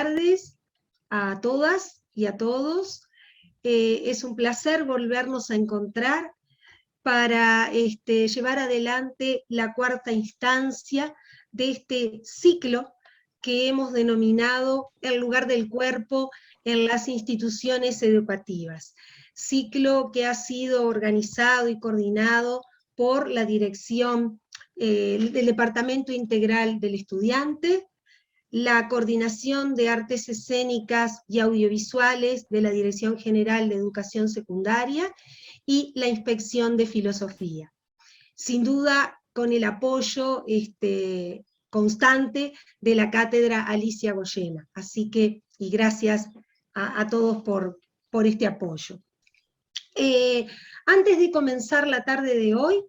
tardes a todas y a todos. Es un placer volvernos a encontrar para llevar adelante la cuarta instancia de este ciclo que hemos denominado El lugar del cuerpo en las instituciones educativas. Ciclo que ha sido organizado y coordinado por la dirección del Departamento Integral del Estudiante, la Coordinación de Artes Escénicas y Audiovisuales de la Dirección General de Educación Secundaria y la Inspección de Filosofía. Sin duda, con el apoyo constante de la Cátedra Alicia Goyena. Así que, y gracias a todos por este apoyo. Antes de comenzar la tarde de hoy,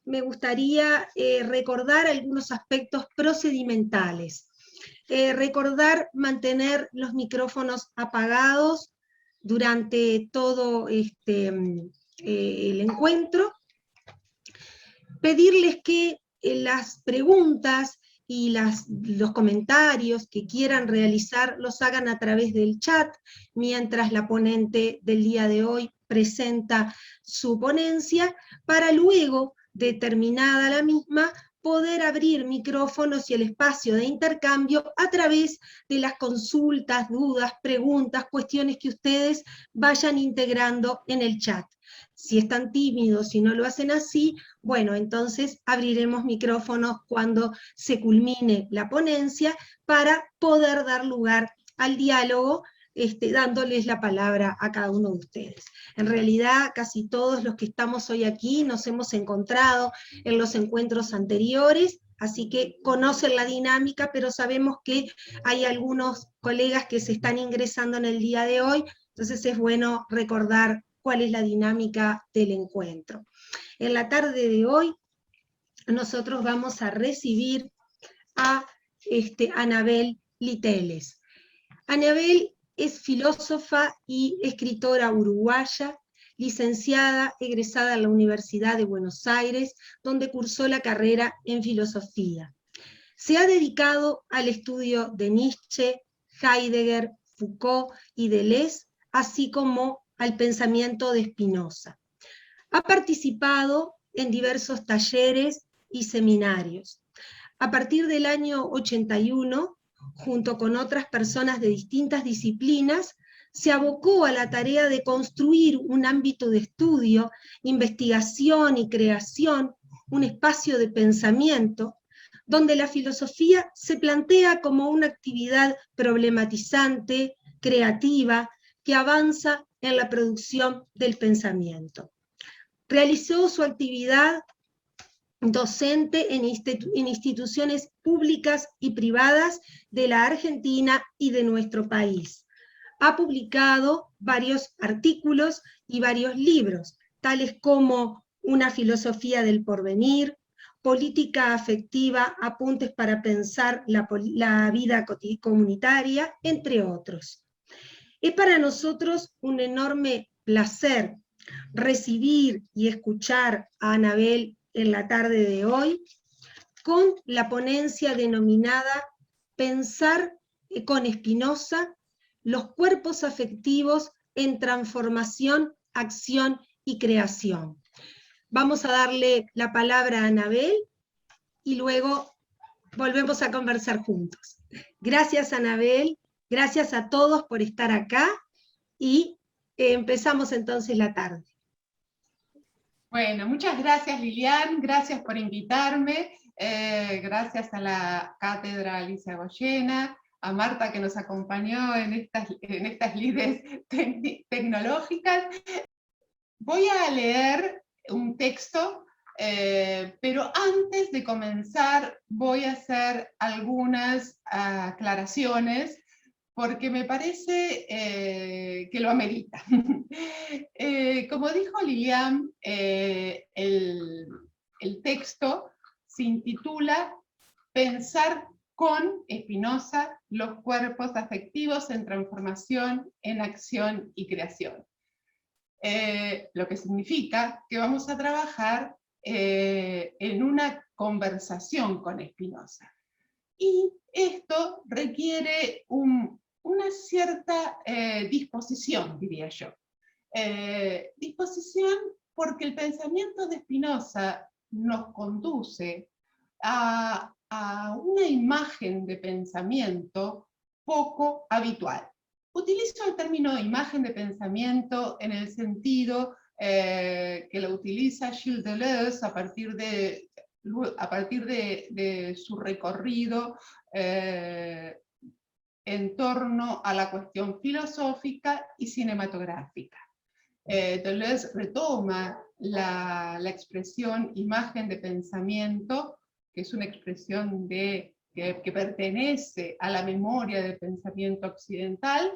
me gustaría recordar algunos aspectos procedimentales. Recordar mantener los micrófonos apagados durante todo el encuentro. Pedirles que las preguntas y los comentarios que quieran realizar los hagan a través del chat, mientras la ponente del día de hoy presenta su ponencia, para luego, determinada la misma, poder abrir micrófonos y el espacio de intercambio a través de las consultas, dudas, preguntas, cuestiones que ustedes vayan integrando en el chat. Si están tímidos y no lo hacen así, bueno, entonces abriremos micrófonos cuando se culmine la ponencia para poder dar lugar al diálogo, dándoles la palabra a cada uno de ustedes. En realidad, casi todos los que estamos hoy aquí nos hemos encontrado en los encuentros anteriores, así que conocen la dinámica, pero sabemos que hay algunos colegas que se están ingresando en el día de hoy, entonces es bueno recordar cuál es la dinámica del encuentro. En la tarde de hoy, nosotros vamos a recibir a Anabel Liteles. Anabel es filósofa y escritora uruguaya, licenciada, egresada en la Universidad de Buenos Aires, donde cursó la carrera en filosofía. Se ha dedicado al estudio de Nietzsche, Heidegger, Foucault y Deleuze, así como al pensamiento de Spinoza. Ha participado en diversos talleres y seminarios. A partir del año 81, junto con otras personas de distintas disciplinas, se abocó a la tarea de construir un ámbito de estudio, investigación y creación, un espacio de pensamiento, donde la filosofía se plantea como una actividad problematizante, creativa, que avanza en la producción del pensamiento. Realizó su actividad docente en instituciones públicas y privadas de la Argentina y de nuestro país. Ha publicado varios artículos y varios libros, tales como Una filosofía del porvenir, Política afectiva, apuntes para pensar la vida comunitaria, entre otros. Es para nosotros un enorme placer recibir y escuchar a Anabel en la tarde de hoy con la ponencia denominada Pensar con Spinoza, los cuerpos afectivos en transformación, acción y creación. Vamos a darle la palabra a Anabel y luego volvemos a conversar juntos. Gracias, Anabel. Gracias a todos por estar acá y empezamos entonces la tarde. Bueno, muchas gracias Lilian, gracias por invitarme, gracias a la Cátedra Alicia Goyena, a Marta que nos acompañó en estas lides tecnológicas. Voy a leer un texto, pero antes de comenzar voy a hacer algunas aclaraciones porque me parece que lo amerita. Como dijo Lilian, el texto se intitula Pensar con Spinoza, los cuerpos afectivos en transformación, en acción y creación. Lo que significa que vamos a trabajar en una conversación con Spinoza. Y esto requiere un una cierta disposición, diría yo. Disposición porque el pensamiento de Spinoza nos conduce a una imagen de pensamiento poco habitual. Utilizo el término imagen de pensamiento en el sentido que lo utiliza Gilles Deleuze a partir de su recorrido en torno a la cuestión filosófica y cinematográfica. Deleuze retoma la expresión imagen de pensamiento, que es una expresión que pertenece a la memoria del pensamiento occidental,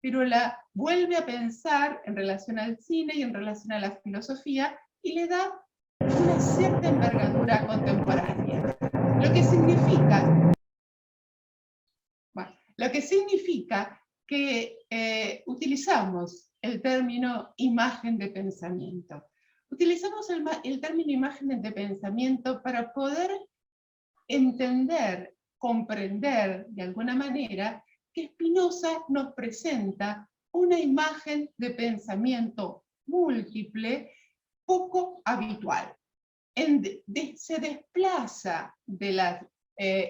pero la vuelve a pensar en relación al cine y en relación a la filosofía, y le da una cierta envergadura contemporánea. Lo que significa que utilizamos el término imagen de pensamiento. Utilizamos el término imagen de pensamiento para poder entender, comprender de alguna manera que Spinoza nos presenta una imagen de pensamiento múltiple poco habitual. Se desplaza de las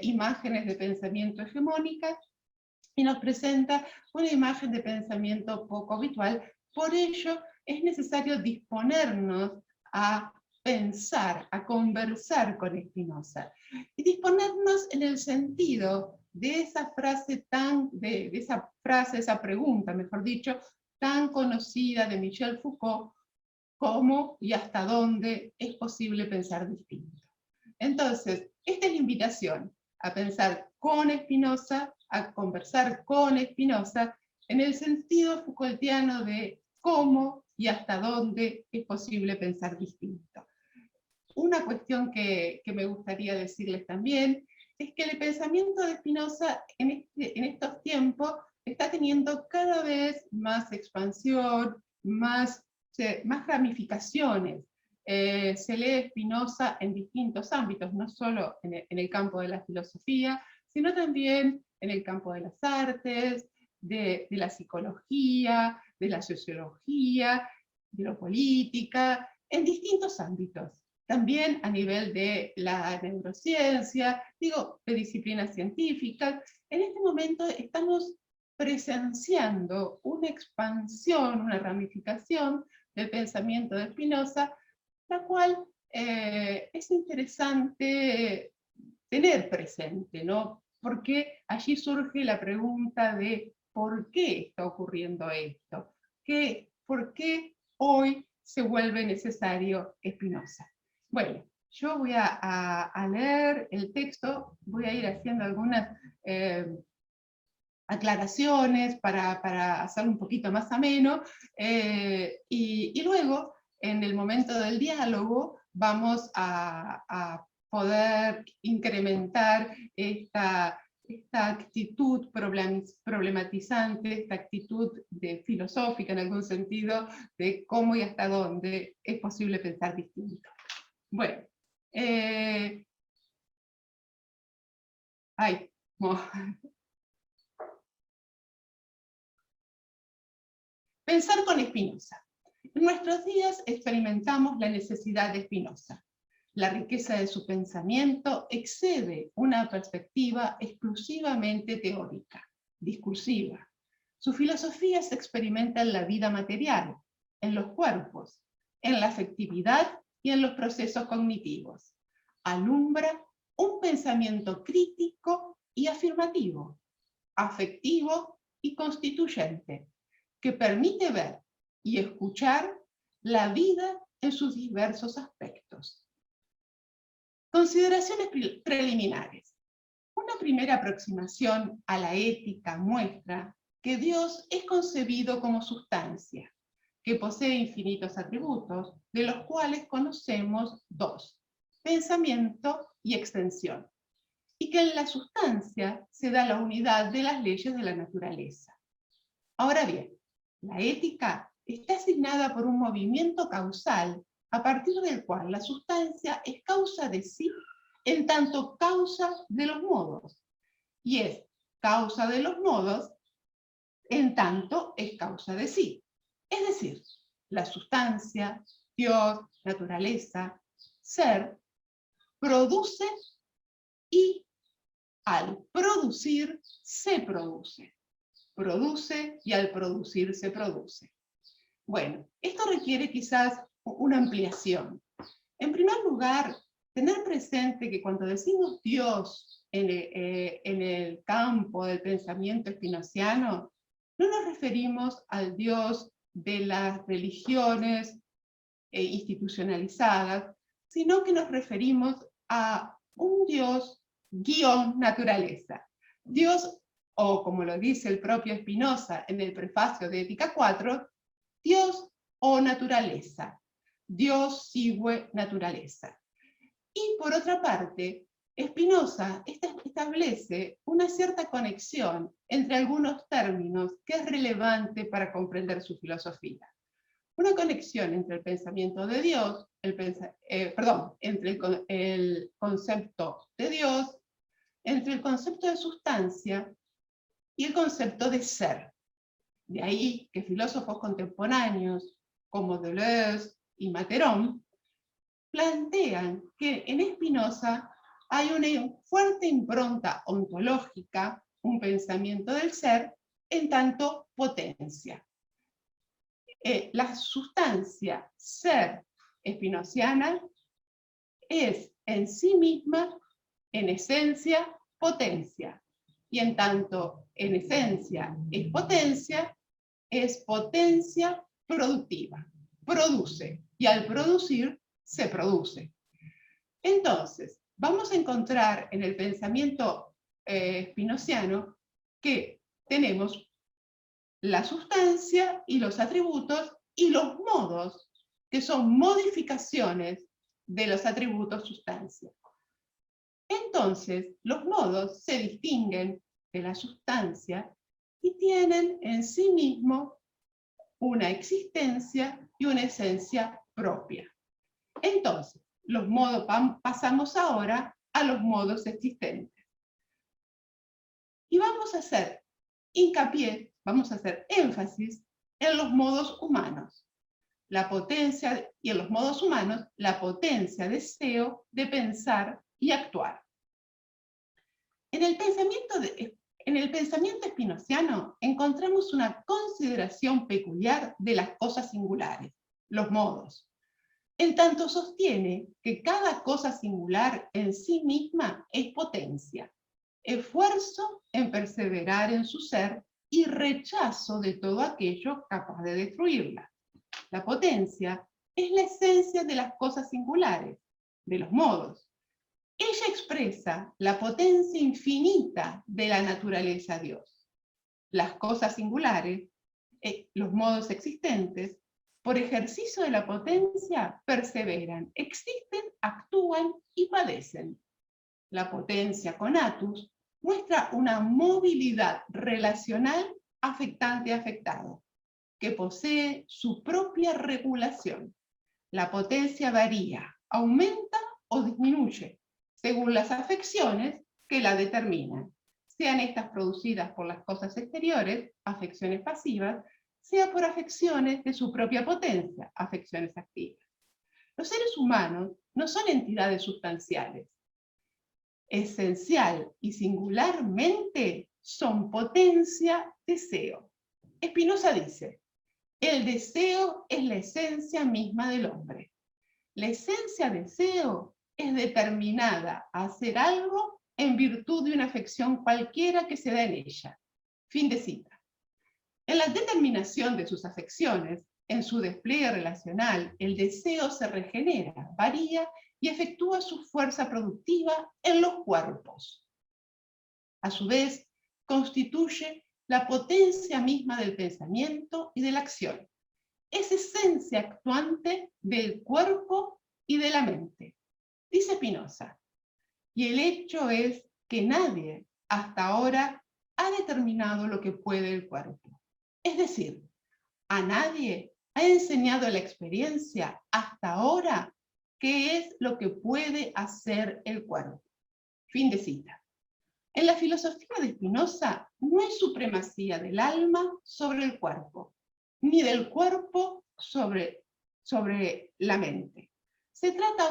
imágenes de pensamiento hegemónicas y nos presenta una imagen de pensamiento poco habitual. Por ello es necesario disponernos a pensar, a conversar con Spinoza, y disponernos en el sentido de esa frase esa pregunta, mejor dicho, tan conocida de Michel Foucault, cómo y hasta dónde es posible pensar distinto. Entonces, esta es la invitación a pensar con Spinoza, a conversar con Spinoza, en el sentido Foucaultiano de cómo y hasta dónde es posible pensar distinto. Una cuestión que me gustaría decirles también es que el pensamiento de Spinoza en estos tiempos está teniendo cada vez más expansión, más ramificaciones. Se lee Spinoza en distintos ámbitos, no solo en el campo de la filosofía, sino también en el campo de las artes, de la psicología, de la sociología, de la política, en distintos ámbitos. También a nivel de la neurociencia, de disciplinas científicas. En este momento estamos presenciando una expansión, una ramificación del pensamiento de Spinoza, la cual es interesante tener presente, ¿no? Porque allí surge la pregunta de ¿por qué está ocurriendo esto? ¿Por qué hoy se vuelve necesario Spinoza? Bueno, yo voy a leer el texto, voy a ir haciendo algunas aclaraciones para hacerlo un poquito más ameno, y luego, en el momento del diálogo, vamos a poder incrementar esta actitud problematizante, esta actitud filosófica en algún sentido, de cómo y hasta dónde es posible pensar distinto. Bueno, pensar con Spinoza. En nuestros días experimentamos la necesidad de Spinoza. La riqueza de su pensamiento excede una perspectiva exclusivamente teórica, discursiva. Su filosofía se experimenta en la vida material, en los cuerpos, en la afectividad y en los procesos cognitivos. Alumbra un pensamiento crítico y afirmativo, afectivo y constituyente, que permite ver y escuchar la vida en sus diversos aspectos. Consideraciones preliminares. Una primera aproximación a la ética muestra que Dios es concebido como sustancia, que posee infinitos atributos, de los cuales conocemos dos: pensamiento y extensión, y que en la sustancia se da la unidad de las leyes de la naturaleza. Ahora bien, la ética está asignada por un movimiento causal a partir del cual la sustancia es causa de sí en tanto causa de los modos, y es causa de los modos en tanto es causa de sí. Es decir, la sustancia, Dios, naturaleza, ser, produce y al producir se produce. Produce y al producir se produce. Bueno, esto requiere quizás una ampliación. En primer lugar, tener presente que cuando decimos Dios en el campo del pensamiento espinociano, no nos referimos al Dios de las religiones institucionalizadas, sino que nos referimos a un Dios guión naturaleza. Dios, o como lo dice el propio Spinoza en el prefacio de Ética 4, Dios o naturaleza, Dios sigue naturaleza. Y por otra parte, Spinoza establece una cierta conexión entre algunos términos que es relevante para comprender su filosofía. Una conexión entre el pensamiento de Dios, entre el concepto de Dios, entre el concepto de sustancia y el concepto de ser. De ahí que filósofos contemporáneos como Deleuze y Materón plantean que en Spinoza hay una fuerte impronta ontológica, un pensamiento del ser, en tanto potencia. La sustancia ser espinociana es en sí misma, en esencia, potencia. Y en tanto en esencia es potencia productiva. Produce, y al producir se produce. Entonces, vamos a encontrar en el pensamiento spinociano que tenemos la sustancia y los atributos y los modos, que son modificaciones de los atributos sustancia. Entonces, los modos se distinguen de la sustancia y tienen en sí mismo una existencia y una esencia propia. Entonces, los modos, pasamos ahora a los modos existentes. Y vamos a hacer hincapié, vamos a hacer énfasis en los modos humanos. La potencia, y en los modos humanos, la potencia, deseo de pensar y actuar. En el pensamiento spinociano encontramos una consideración peculiar de las cosas singulares, los modos. En tanto sostiene que cada cosa singular en sí misma es potencia, esfuerzo en perseverar en su ser y rechazo de todo aquello capaz de destruirla. La potencia es la esencia de las cosas singulares, de los modos. Ella expresa la potencia infinita de la naturaleza Dios. Las cosas singulares, los modos existentes, por ejercicio de la potencia, perseveran, existen, actúan y padecen. La potencia conatus muestra una movilidad relacional afectante-afectado, que posee su propia regulación. La potencia varía, aumenta o disminuye, según las afecciones que la determinan, sean estas producidas por las cosas exteriores, afecciones pasivas, sea por afecciones de su propia potencia, afecciones activas. Los seres humanos no son entidades sustanciales. Esencial y singularmente son potencia, deseo. Spinoza dice, el deseo es la esencia misma del hombre. La esencia deseo es determinada a hacer algo en virtud de una afección cualquiera que se da en ella. Fin de cita. En la determinación de sus afecciones, en su despliegue relacional, el deseo se regenera, varía y efectúa su fuerza productiva en los cuerpos. A su vez, constituye la potencia misma del pensamiento y de la acción. Es esencia actuante del cuerpo y de la mente. Dice Spinoza, y el hecho es que nadie hasta ahora ha determinado lo que puede el cuerpo. Es decir, a nadie ha enseñado la experiencia hasta ahora qué es lo que puede hacer el cuerpo. Fin de cita. En la filosofía de Spinoza no hay supremacía del alma sobre el cuerpo, ni del cuerpo sobre la mente. Se trata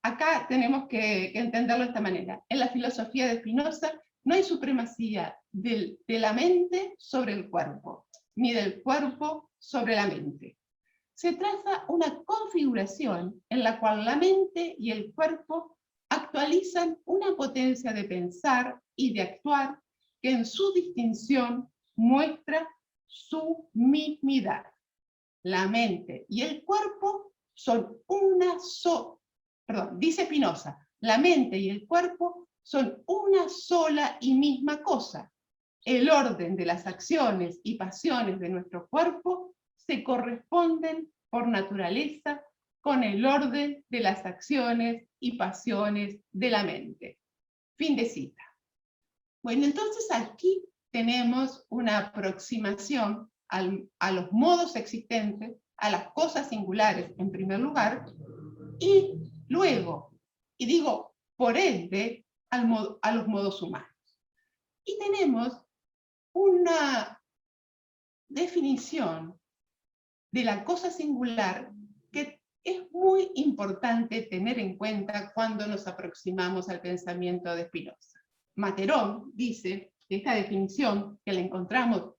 acá tenemos que entenderlo de esta manera. En la filosofía de Spinoza no hay supremacía de la mente sobre el cuerpo, ni del cuerpo sobre la mente. Se traza una configuración en la cual la mente y el cuerpo actualizan una potencia de pensar y de actuar que en su distinción muestra su mismidad. La mente y el cuerpo son dice Spinoza, la mente y el cuerpo son una sola y misma cosa. El orden de las acciones y pasiones de nuestro cuerpo se corresponden por naturaleza con el orden de las acciones y pasiones de la mente. Fin de cita. Bueno, entonces aquí tenemos una aproximación a los modos existentes, a las cosas singulares en primer lugar, y luego, y digo por ende, a los modos humanos. Y tenemos una definición de la cosa singular que es muy importante tener en cuenta cuando nos aproximamos al pensamiento de Spinoza. Materón dice que esta definición, que la encontramos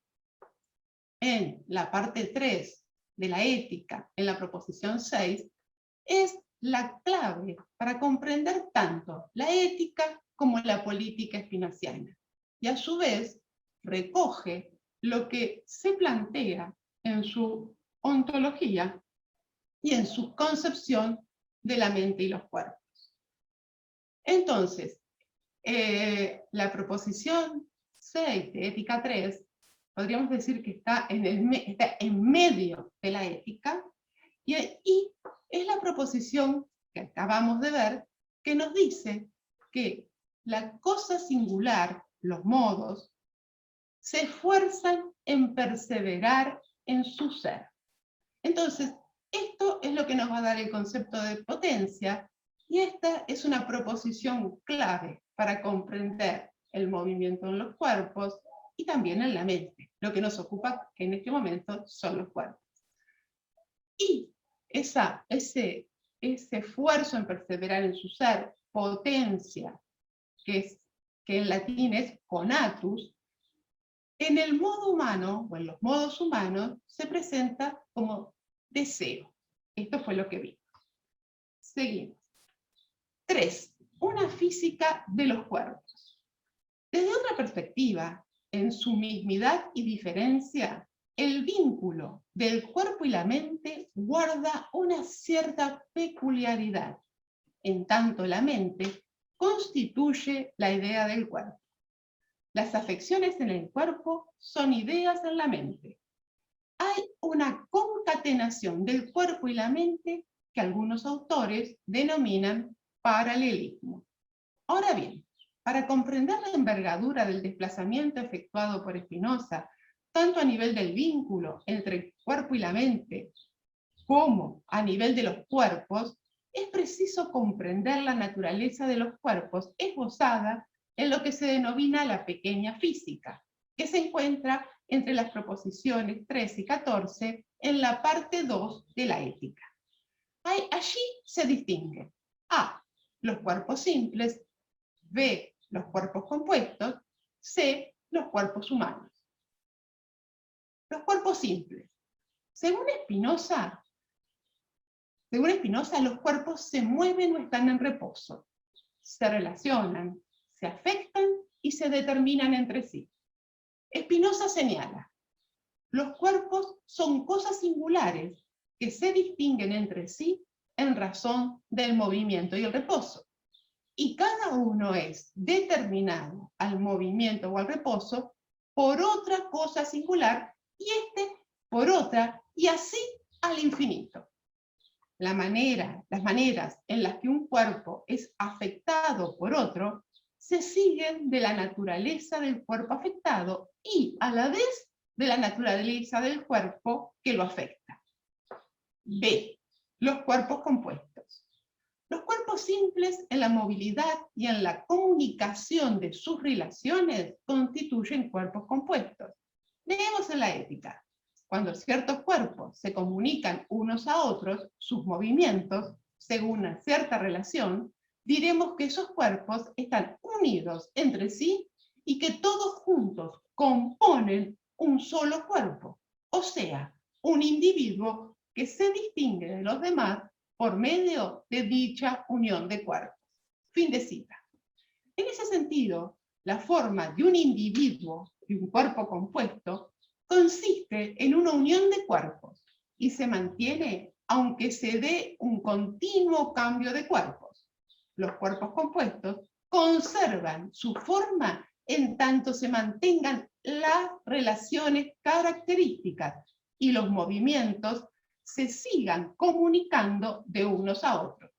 en la parte 3 de la ética, en la proposición 6, es la clave para comprender tanto la ética como la política spinoziana. Y a su vez recoge lo que se plantea en su ontología y en su concepción de la mente y los cuerpos. Entonces, la proposición 6 de ética 3, podríamos decir que está en medio de la ética, y es la proposición que acabamos de ver, que nos dice que la cosa singular, los modos, se esfuerzan en perseverar en su ser. Entonces, esto es lo que nos va a dar el concepto de potencia, y esta es una proposición clave para comprender el movimiento en los cuerpos y también en la mente. Lo que nos ocupa en este momento son los cuerpos. Y ese esfuerzo en perseverar en su ser, potencia, que en latín es conatus, en el modo humano, o en los modos humanos, se presenta como deseo. Esto fue lo que vimos. Seguimos. 3. Una física de los cuerpos. Desde otra perspectiva, en su mismidad y diferencia, el vínculo del cuerpo y la mente guarda una cierta peculiaridad, en tanto la mente constituye la idea del cuerpo. Las afecciones en el cuerpo son ideas en la mente. Hay una concatenación del cuerpo y la mente que algunos autores denominan paralelismo. Ahora bien, para comprender la envergadura del desplazamiento efectuado por Spinoza, tanto a nivel del vínculo entre el cuerpo y la mente, como a nivel de los cuerpos, es preciso comprender la naturaleza de los cuerpos esbozada en lo que se denomina la pequeña física, que se encuentra entre las proposiciones 13 y 14 en la parte 2 de la ética. Allí se distingue A, los cuerpos simples, B, los cuerpos compuestos, C, los cuerpos humanos. Los cuerpos simples. Según Spinoza, los cuerpos se mueven o están en reposo, se relacionan, se afectan y se determinan entre sí. Spinoza señala, los cuerpos son cosas singulares que se distinguen entre sí en razón del movimiento y el reposo. Y cada uno es determinado al movimiento o al reposo por otra cosa singular y por otra, y así al infinito. Las maneras en las que un cuerpo es afectado por otro se siguen de la naturaleza del cuerpo afectado y a la vez de la naturaleza del cuerpo que lo afecta. B. Los cuerpos compuestos. Los cuerpos simples en la movilidad y en la comunicación de sus relaciones constituyen cuerpos compuestos. Leemos en la ética. Cuando ciertos cuerpos se comunican unos a otros, sus movimientos, según una cierta relación, diremos que esos cuerpos están unidos entre sí y que todos juntos componen un solo cuerpo, o sea, un individuo que se distingue de los demás por medio de dicha unión de cuerpos. Fin de cita. En ese sentido, la forma de un individuo, de un cuerpo compuesto, consiste en una unión de cuerpos y se mantiene aunque se dé un continuo cambio de cuerpos. Los cuerpos compuestos conservan su forma en tanto se mantengan las relaciones características y los movimientos se sigan comunicando de unos a otros.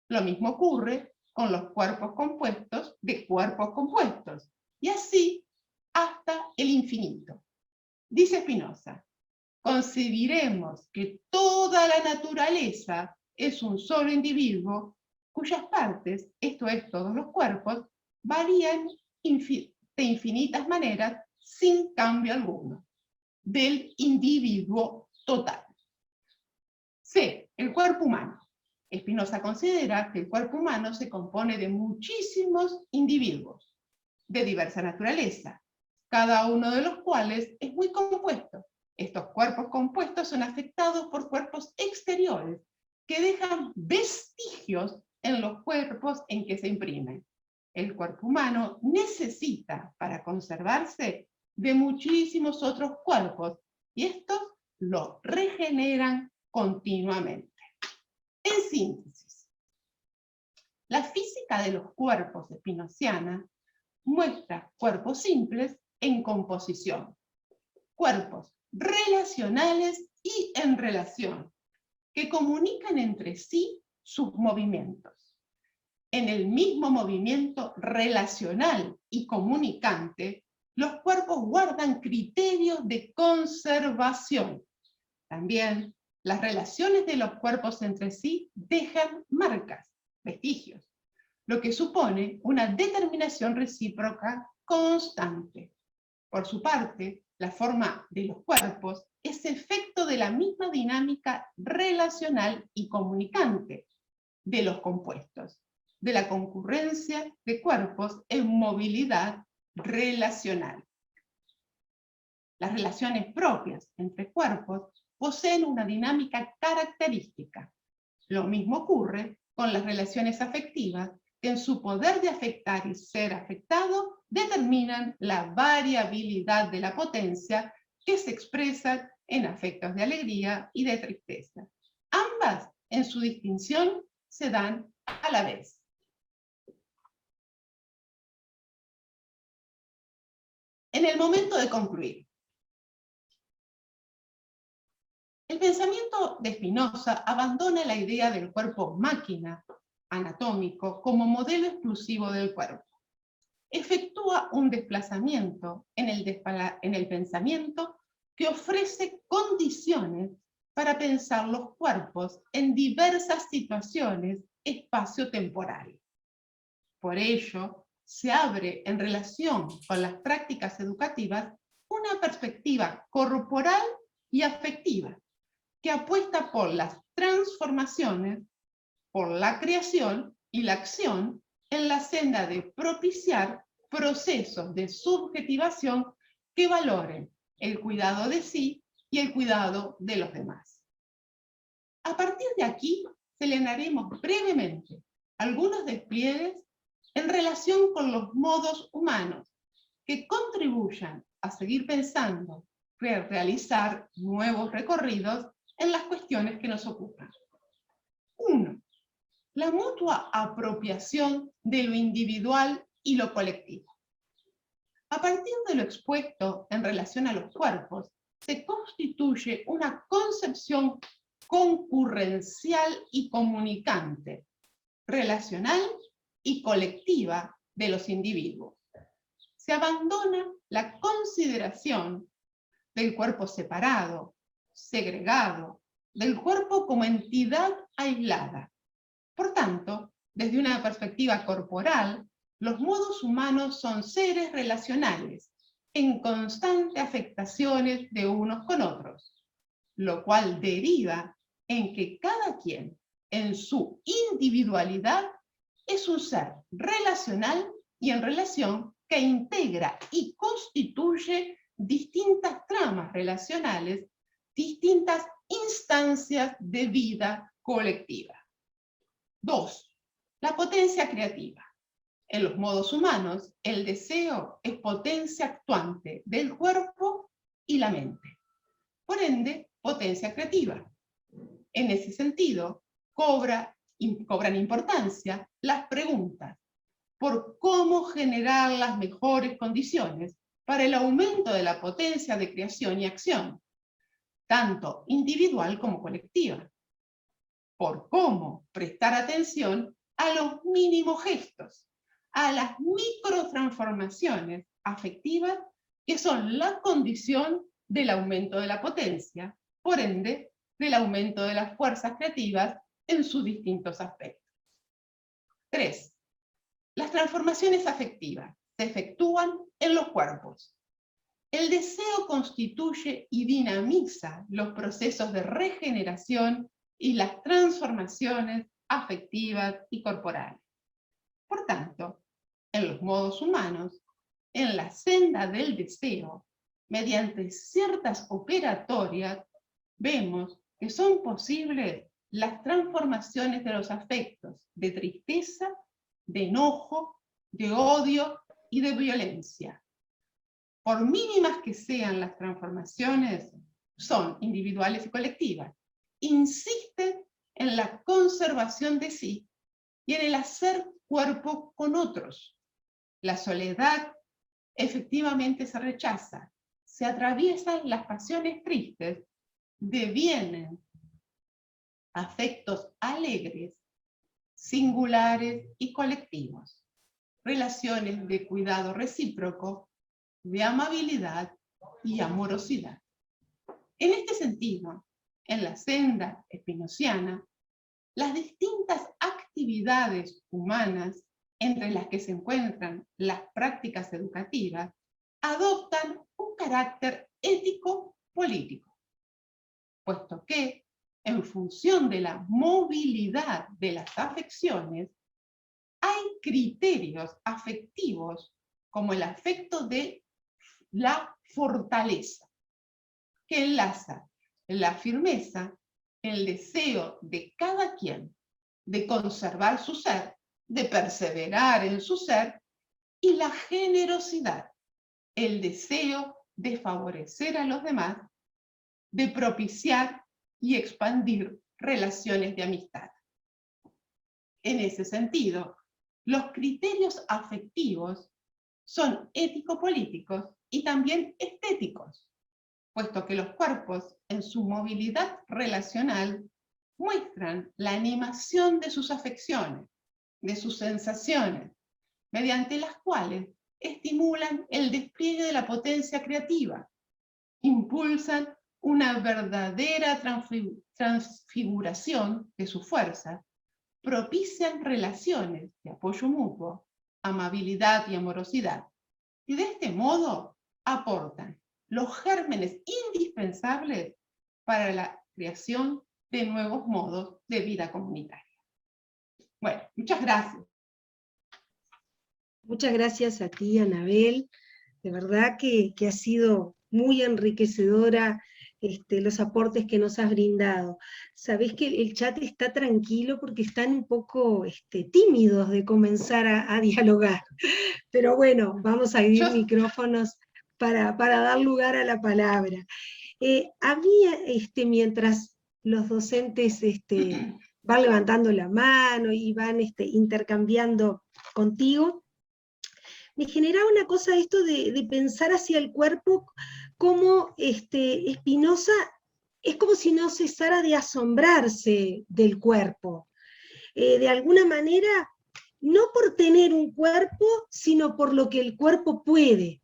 Lo mismo ocurre con los cuerpos compuestos de cuerpos compuestos, y así hasta el infinito. Dice Spinoza, consideremos que toda la naturaleza es un solo individuo cuyas partes, esto es, todos los cuerpos, varían de infinitas maneras sin cambio alguno, del individuo total. C. El cuerpo humano. Spinoza considera que el cuerpo humano se compone de muchísimos individuos de diversa naturaleza, cada uno de los cuales es muy compuesto. Estos cuerpos compuestos son afectados por cuerpos exteriores que dejan vestigios en los cuerpos en que se imprimen. El cuerpo humano necesita, para conservarse, de muchísimos otros cuerpos, y estos lo regeneran continuamente. En síntesis, la física de los cuerpos spinociana muestra cuerpos simples en composición, cuerpos relacionales y en relación, que comunican entre sí sus movimientos. En el mismo movimiento relacional y comunicante, los cuerpos guardan criterios de conservación. También las relaciones de los cuerpos entre sí dejan marcas, vestigios, lo que supone una determinación recíproca constante. Por su parte, la forma de los cuerpos es efecto de la misma dinámica relacional y comunicante de los compuestos, de la concurrencia de cuerpos en movilidad relacional. Las relaciones propias entre cuerpos poseen una dinámica característica. Lo mismo ocurre con las relaciones afectivas, que en su poder de afectar y ser afectado determinan la variabilidad de la potencia que se expresa en afectos de alegría y de tristeza. Ambas, en su distinción, se dan a la vez. En el momento de concluir, el pensamiento de Spinoza abandona la idea del cuerpo máquina anatómico como modelo exclusivo del cuerpo. Efectúa un desplazamiento en el pensamiento que ofrece condiciones para pensar los cuerpos en diversas situaciones espacio-temporales. Por ello, se abre en relación con las prácticas educativas una perspectiva corporal y afectiva, que apuesta por las transformaciones, por la creación y la acción en la senda de propiciar procesos de subjetivación que valoren el cuidado de sí y el cuidado de los demás. A partir de aquí, señalaremos brevemente algunos despliegues en relación con los modos humanos que contribuyan a seguir pensando, realizar nuevos recorridos en las cuestiones que nos ocupan. 1. La mutua apropiación de lo individual y lo colectivo. A partir de lo expuesto en relación a los cuerpos, se constituye una concepción concurrencial y comunicante, relacional y colectiva de los individuos. Se abandona la consideración del cuerpo separado, segregado, del cuerpo como entidad aislada, Por tanto, desde una perspectiva corporal, los modos humanos son seres relacionales, en constante afectaciones de unos con otros, lo cual deriva en que cada quien, en su individualidad, es un ser relacional y en relación que integra y constituye distintas tramas relacionales, distintas instancias de vida colectiva. 2. La potencia creativa. En los modos humanos, el deseo es potencia actuante del cuerpo y la mente. Por ende, potencia creativa. En ese sentido, cobran importancia las preguntas por cómo generar las mejores condiciones para el aumento de la potencia de creación y acción, tanto individual como colectiva. Por cómo prestar atención a los mínimos gestos, a las microtransformaciones afectivas que son la condición del aumento de la potencia, por ende, del aumento de las fuerzas creativas en sus distintos aspectos. 3. Las transformaciones afectivas se efectúan en los cuerpos. El deseo constituye y dinamiza los procesos de regeneración y las transformaciones afectivas y corporales. Por tanto, en los modos humanos, en la senda del deseo, mediante ciertas operatorias, vemos que son posibles las transformaciones de los afectos de tristeza, de enojo, de odio y de violencia. Por mínimas que sean las transformaciones, son individuales y colectivas. Insisten en la conservación de sí y en el hacer cuerpo con otros. La soledad efectivamente se rechaza, se atraviesan las pasiones tristes, devienen afectos alegres, singulares y colectivos, relaciones de cuidado recíproco, de amabilidad y amorosidad. En este sentido, en la senda espinociana, las distintas actividades humanas, entre las que se encuentran las prácticas educativas, adoptan un carácter ético-político, puesto que, en función de la movilidad de las afecciones, hay criterios afectivos como el afecto de la fortaleza, que enlaza la firmeza, el deseo de cada quien de conservar su ser, de perseverar en su ser, y la generosidad, el deseo de favorecer a los demás, de propiciar y expandir relaciones de amistad. En ese sentido, los criterios afectivos son ético-políticos y también estéticos, puesto que los cuerpos, en su movilidad relacional, muestran la animación de sus afecciones, de sus sensaciones, mediante las cuales estimulan el despliegue de la potencia creativa, impulsan una verdadera transfiguración de su fuerza, propician relaciones de apoyo mutuo, amabilidad y amorosidad, y de este modo aportan los gérmenes indispensables para la creación de nuevos modos de vida comunitaria. Bueno, muchas gracias. Muchas gracias a ti, Anabel. De verdad que ha sido muy enriquecedora los aportes que nos has brindado. Sabés que el chat está tranquilo porque están un poco tímidos de comenzar a dialogar. Pero bueno, vamos a abrir micrófonos para dar lugar a la palabra. Había, mientras los docentes van levantando la mano y van intercambiando contigo, me generaba una cosa esto de pensar hacia el cuerpo como Spinoza es como si no cesara de asombrarse del cuerpo. De alguna manera, no por tener un cuerpo, sino por lo que el cuerpo puede,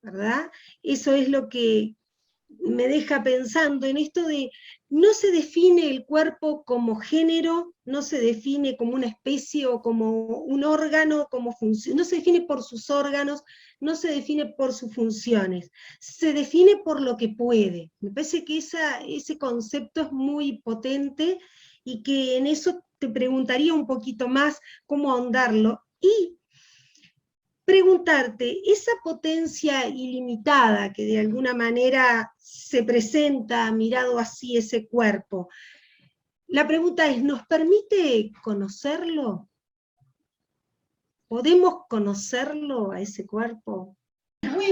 ¿verdad? Eso es lo que me deja pensando en esto de, no se define el cuerpo como género, no se define como una especie o como un órgano, como no se define por sus órganos, no se define por sus funciones, se define por lo que puede. Me parece que ese concepto es muy potente y que en eso te preguntaría un poquito más cómo ahondarlo. Y preguntarte, esa potencia ilimitada que de alguna manera se presenta mirado así ese cuerpo, la pregunta es, ¿nos permite conocerlo? ¿Podemos conocerlo a ese cuerpo? Muy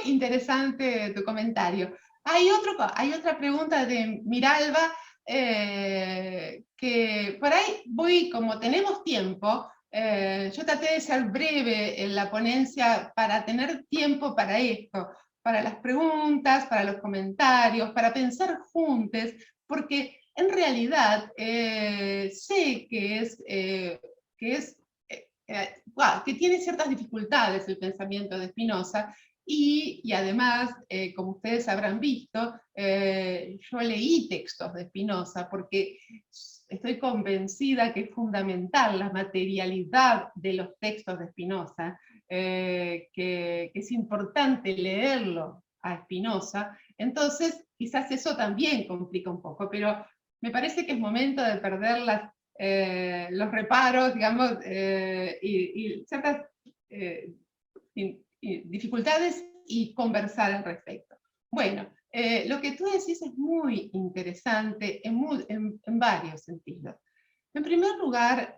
interesante tu comentario. Hay otra pregunta de Miralba, que por ahí voy, como tenemos tiempo, yo traté de ser breve en la ponencia para tener tiempo para esto, para las preguntas, para los comentarios, para pensar juntos, porque en realidad sé que tiene ciertas dificultades el pensamiento de Spinoza, y además, como ustedes habrán visto, yo leí textos de Spinoza porque estoy convencida que es fundamental la materialidad de los textos de Spinoza, que es importante leerlo a Spinoza. Entonces quizás eso también complica un poco, pero me parece que es momento de perder los reparos, digamos, y ciertas dificultades, y conversar al respecto. Bueno, lo que tú decís es muy interesante en varios sentidos. En primer lugar,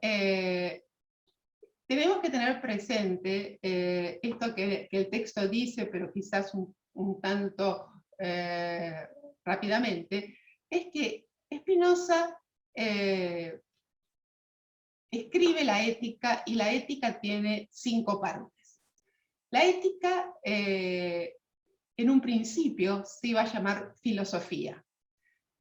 tenemos que tener presente esto que el texto dice, pero quizás un tanto rápidamente, es que Spinoza escribe la ética, y la ética tiene 5 partes. La ética, en un principio, se iba a llamar filosofía.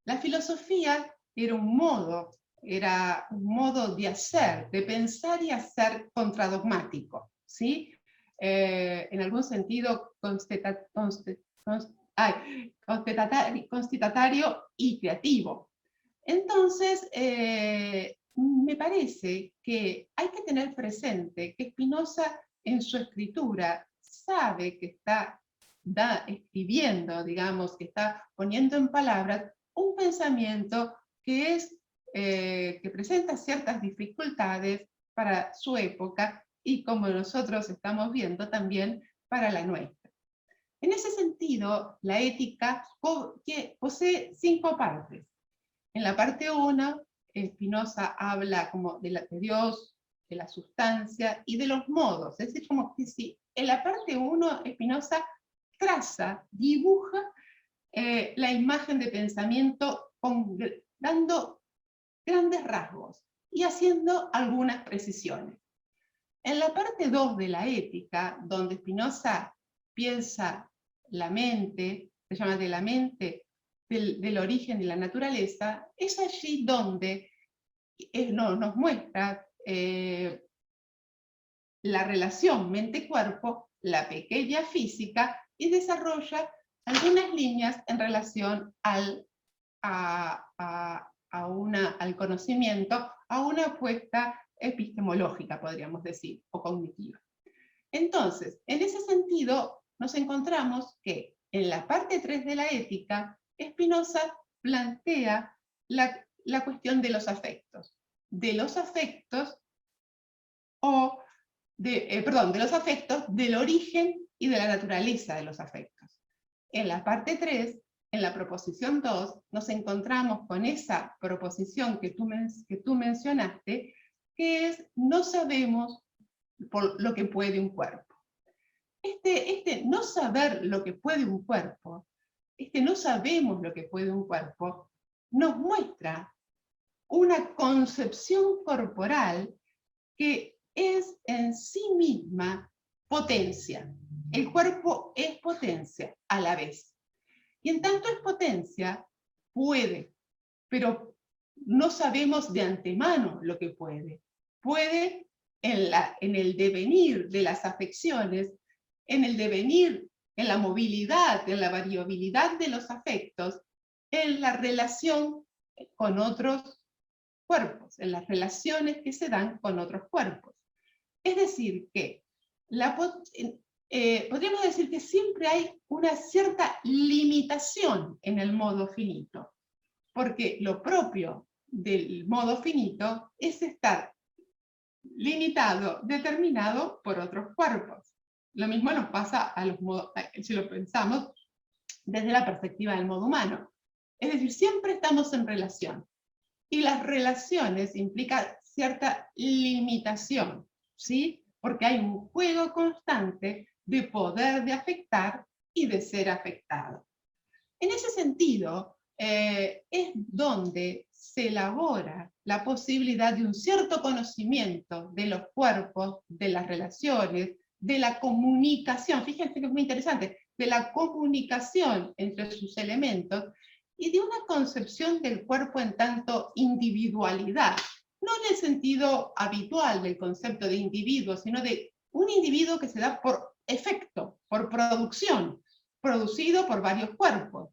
La filosofía era un modo de hacer, de pensar y hacer contradogmático, ¿sí? En algún sentido constatatario y creativo. Entonces, me parece que hay que tener presente que Spinoza en su escritura sabe que está escribiendo, digamos, que está poniendo en palabras un pensamiento que presenta ciertas dificultades para su época, y como nosotros estamos viendo también para la nuestra. En ese sentido, la ética posee 5 partes. En la parte 1, Spinoza habla como de Dios, de la sustancia y de los modos. Es decir, como que si en la parte 1 Spinoza traza, dibuja la imagen de pensamiento dando grandes rasgos y haciendo algunas precisiones. En la parte 2 de la ética, donde Spinoza piensa la mente, se llama de la mente, del origen de la naturaleza, es allí donde nos muestra la relación mente-cuerpo, la pequeña física, y desarrolla algunas líneas en relación al conocimiento, a una apuesta epistemológica, podríamos decir, o cognitiva. Entonces, en ese sentido, nos encontramos que en la parte 3 de la ética, Spinoza plantea la cuestión de los afectos. De los afectos, del origen y de la naturaleza de los afectos. En la parte 3, en la proposición 2, nos encontramos con esa proposición que tú mencionaste, que es: no sabemos por lo que puede un cuerpo. No saber lo que puede un cuerpo, no sabemos lo que puede un cuerpo, nos muestra una concepción corporal que es en sí misma potencia. El cuerpo es potencia a la vez. Y en tanto es potencia, puede, pero no sabemos de antemano lo que puede. Puede en el devenir de las afecciones, en el devenir en la movilidad, en la variabilidad de los afectos, en la relación con otros cuerpos, en las relaciones que se dan con otros cuerpos. Es decir, que podríamos decir que siempre hay una cierta limitación en el modo finito, porque lo propio del modo finito es estar limitado, determinado por otros cuerpos. Lo mismo nos pasa a los modos, si lo pensamos desde la perspectiva del modo humano. Es decir, siempre estamos en relación. Y las relaciones implican cierta limitación, ¿sí? Porque hay un juego constante de poder de afectar y de ser afectado. En ese sentido, es donde se elabora la posibilidad de un cierto conocimiento de los cuerpos, de las relaciones, de la comunicación, fíjense que es muy interesante, de la comunicación entre sus elementos y de una concepción del cuerpo en tanto individualidad, no en el sentido habitual del concepto de individuo, sino de un individuo que se da por efecto, por producción, producido por varios cuerpos.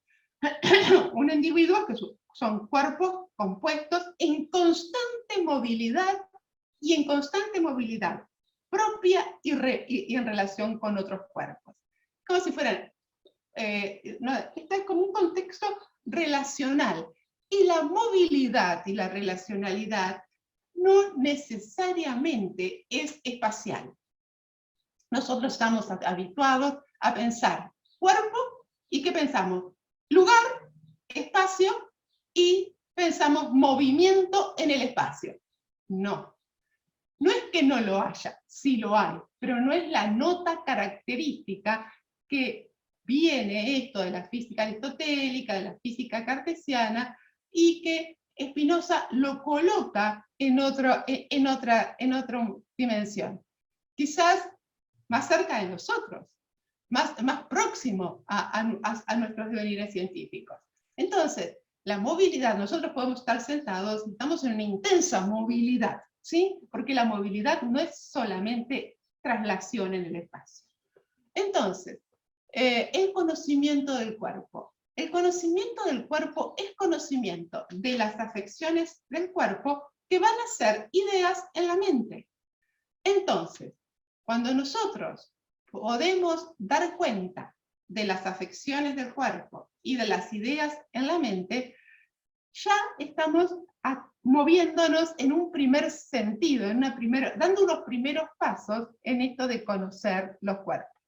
Un individuo que son cuerpos compuestos en constante movilidad y en constante movilidad propia y en relación con otros cuerpos. Como si fueran, este es como un contexto relacional. Y la movilidad y la relacionalidad no necesariamente es espacial. Nosotros estamos habituados a pensar cuerpo y ¿qué pensamos? Lugar, espacio y pensamos movimiento en el espacio. No. No es que no lo haya, sí lo hay, pero no es la nota característica que viene esto de la física aristotélica, de la física cartesiana, y que Spinoza lo coloca en otra dimensión. Quizás más cerca de nosotros, más próximo a nuestros devenires científicos. Entonces, la movilidad, nosotros podemos estar sentados, estamos en una intensa movilidad, ¿sí? Porque la movilidad no es solamente traslación en el espacio. Entonces, el conocimiento del cuerpo. El conocimiento del cuerpo es conocimiento de las afecciones del cuerpo que van a ser ideas en la mente. Entonces, cuando nosotros podemos dar cuenta de las afecciones del cuerpo y de las ideas en la mente, ya estamos moviéndonos en un primer sentido, dando unos primeros pasos en esto de conocer los cuerpos.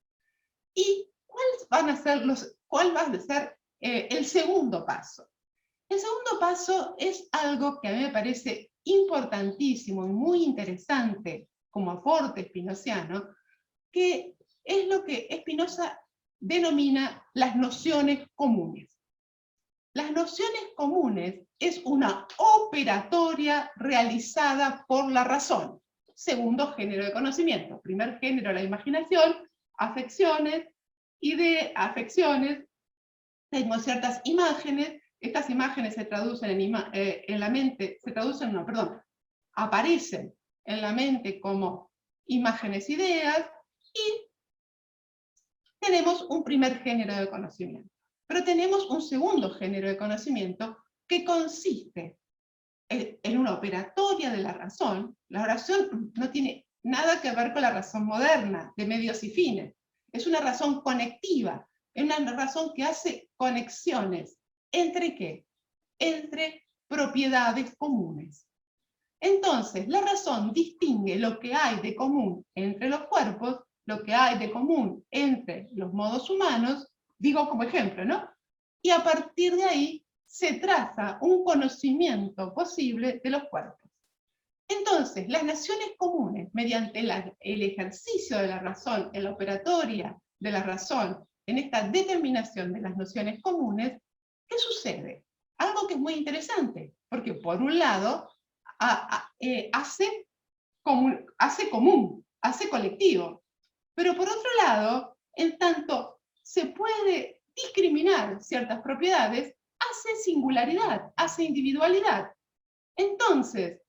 ¿Y cuál va a ser el segundo paso? El segundo paso es algo que a mí me parece importantísimo y muy interesante como aporte spinoziano, que es lo que Spinoza denomina las nociones comunes. Las nociones comunes es una operatoria realizada por la razón. Segundo género de conocimiento. Primer género, la imaginación, afecciones, y de afecciones tengo ciertas imágenes. Estas imágenes se traducen en la mente, aparecen en la mente como imágenes, ideas, y tenemos un primer género de conocimiento. Pero tenemos un segundo género de conocimiento que consiste en una operatoria de la razón. La razón no tiene nada que ver con la razón moderna, de medios y fines. Es una razón conectiva, es una razón que hace conexiones. ¿Entre qué? Entre propiedades comunes. Entonces, la razón distingue lo que hay de común entre los cuerpos, lo que hay de común entre los modos humanos, digo como ejemplo, ¿no? Y a partir de ahí se traza un conocimiento posible de los cuerpos. Entonces, las nociones comunes, mediante el ejercicio de la razón, en la operatoria de la razón, en esta determinación de las nociones comunes, ¿qué sucede? Algo que es muy interesante, porque por un lado hace común, hace colectivo, pero por otro lado, en tanto se puede discriminar ciertas propiedades, hace singularidad, hace individualidad. Entonces,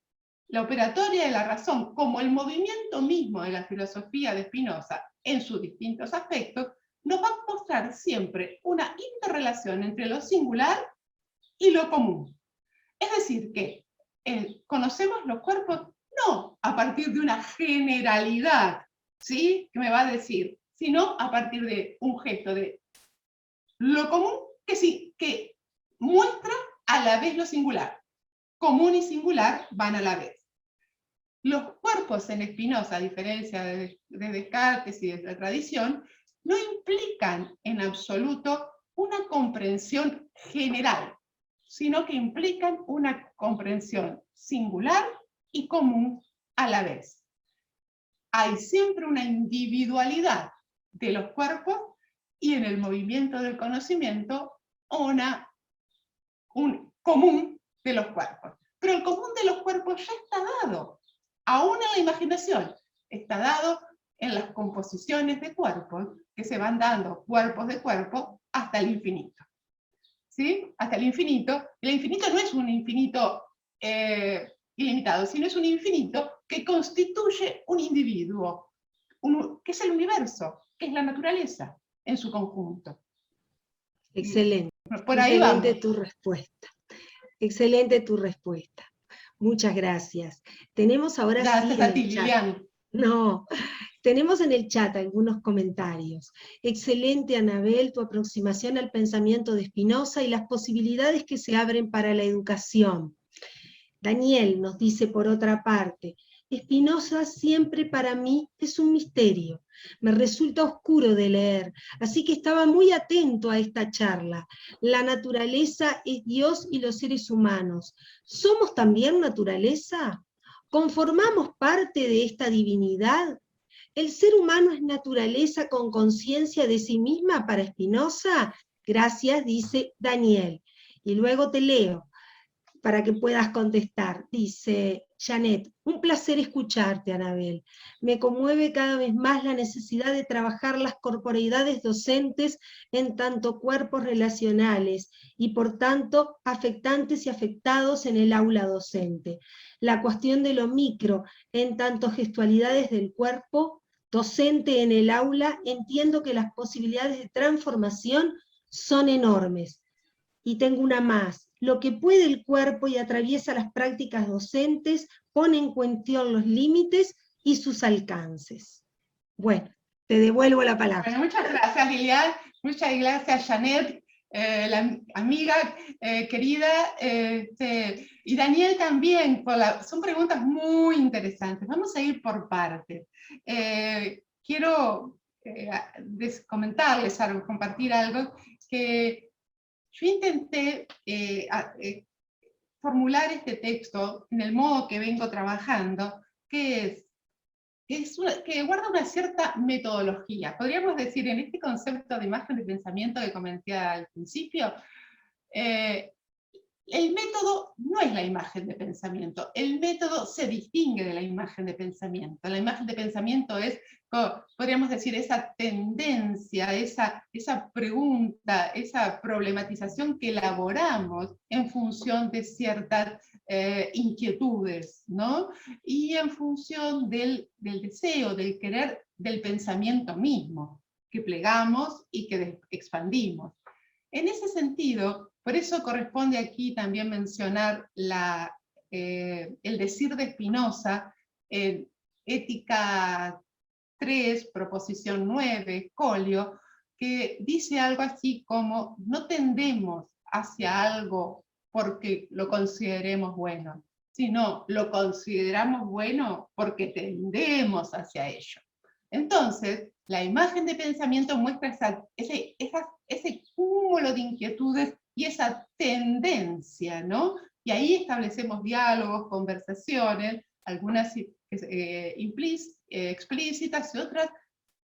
la operatoria de la razón, como el movimiento mismo de la filosofía de Spinoza en sus distintos aspectos, nos va a mostrar siempre una interrelación entre lo singular y lo común. Es decir, que conocemos los cuerpos no a partir de una generalidad, ¿sí?, que me va a decir, sino a partir de un gesto de lo común que sí, que muestra a la vez lo singular. Común y singular van a la vez. Los cuerpos en Spinoza, a diferencia de Descartes y de la tradición, no implican en absoluto una comprensión general, sino que implican una comprensión singular y común a la vez. Hay siempre una individualidad de los cuerpos y en el movimiento del conocimiento un común de los cuerpos. Pero el común de los cuerpos ya está dado, aún en la imaginación, está dado en las composiciones de cuerpos que se van dando cuerpos de cuerpo hasta el infinito. ¿Sí? Hasta el infinito. El infinito no es un infinito ilimitado, sino es un infinito que constituye un individuo, que es el universo, que es la naturaleza en su conjunto. Excelente. Por ahí excelente vamos. tu respuesta. Excelente tu respuesta. Muchas gracias. Tenemos ahora Gracias sí a en ti, el chat. Lilian. No, tenemos en el chat algunos comentarios. Excelente, Anabel, tu aproximación al pensamiento de Spinoza y las posibilidades que se abren para la educación. Daniel nos dice por otra parte, Spinoza siempre para mí es un misterio, me resulta oscuro de leer, así que estaba muy atento a esta charla. La naturaleza es Dios y los seres humanos. ¿Somos también naturaleza? ¿Conformamos parte de esta divinidad? ¿El ser humano es naturaleza con conciencia de sí misma para Spinoza? Gracias, dice Daniel. Y luego te leo para que puedas contestar. Dice Janet, un placer escucharte, Anabel. Me conmueve cada vez más la necesidad de trabajar las corporeidades docentes en tanto cuerpos relacionales y por tanto afectantes y afectados en el aula docente. La cuestión de lo micro en tanto gestualidades del cuerpo docente en el aula, entiendo que las posibilidades de transformación son enormes. Y tengo una más. Lo que puede el cuerpo y atraviesa las prácticas docentes pone en cuestión los límites y sus alcances. Bueno, te devuelvo la palabra. Bueno, muchas gracias, Lilian. Muchas gracias, Janet, la amiga querida. Y Daniel también. Son preguntas muy interesantes. Vamos a ir por partes. Quiero comentarles algo, compartir algo que yo intenté formular este texto en el modo que vengo trabajando, que que guarda una cierta metodología. Podríamos decir, en este concepto de imagen de pensamiento que comenté al principio, el método no es la imagen de pensamiento, el método se distingue de la imagen de pensamiento. La imagen de pensamiento es, podríamos decir, esa tendencia, esa pregunta, esa problematización que elaboramos en función de ciertas inquietudes, ¿no? Y en función del deseo, del querer, del pensamiento mismo, que plegamos y que expandimos. En ese sentido, por eso corresponde aquí también mencionar el decir de Spinoza en Ética 3, proposición 9, Collio, que dice algo así como: no tendemos hacia algo porque lo consideremos bueno, sino lo consideramos bueno porque tendemos hacia ello. Entonces, la imagen de pensamiento muestra ese cúmulo de inquietudes y esa tendencia, ¿no? Y ahí establecemos diálogos, conversaciones, algunas explícitas y otras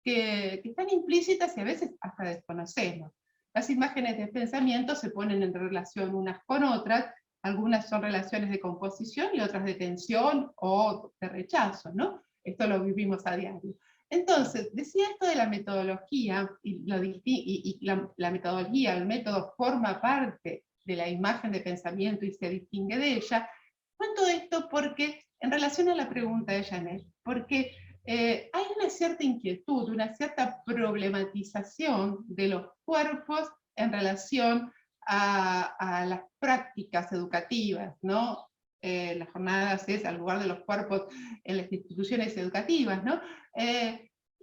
que están implícitas y a veces hasta desconocemos. Las imágenes de pensamiento se ponen en relación unas con otras, algunas son relaciones de composición y otras de tensión o de rechazo, ¿no? Esto lo vivimos a diario. Entonces, decía esto de la metodología, y la metodología, el método forma parte de la imagen de pensamiento y se distingue de ella. Cuento esto porque, en relación a la pregunta de Janet, porque hay una cierta inquietud, una cierta problematización de los cuerpos en relación a las prácticas educativas, ¿no? Las jornadas es al lugar de los cuerpos en las instituciones educativas, ¿no?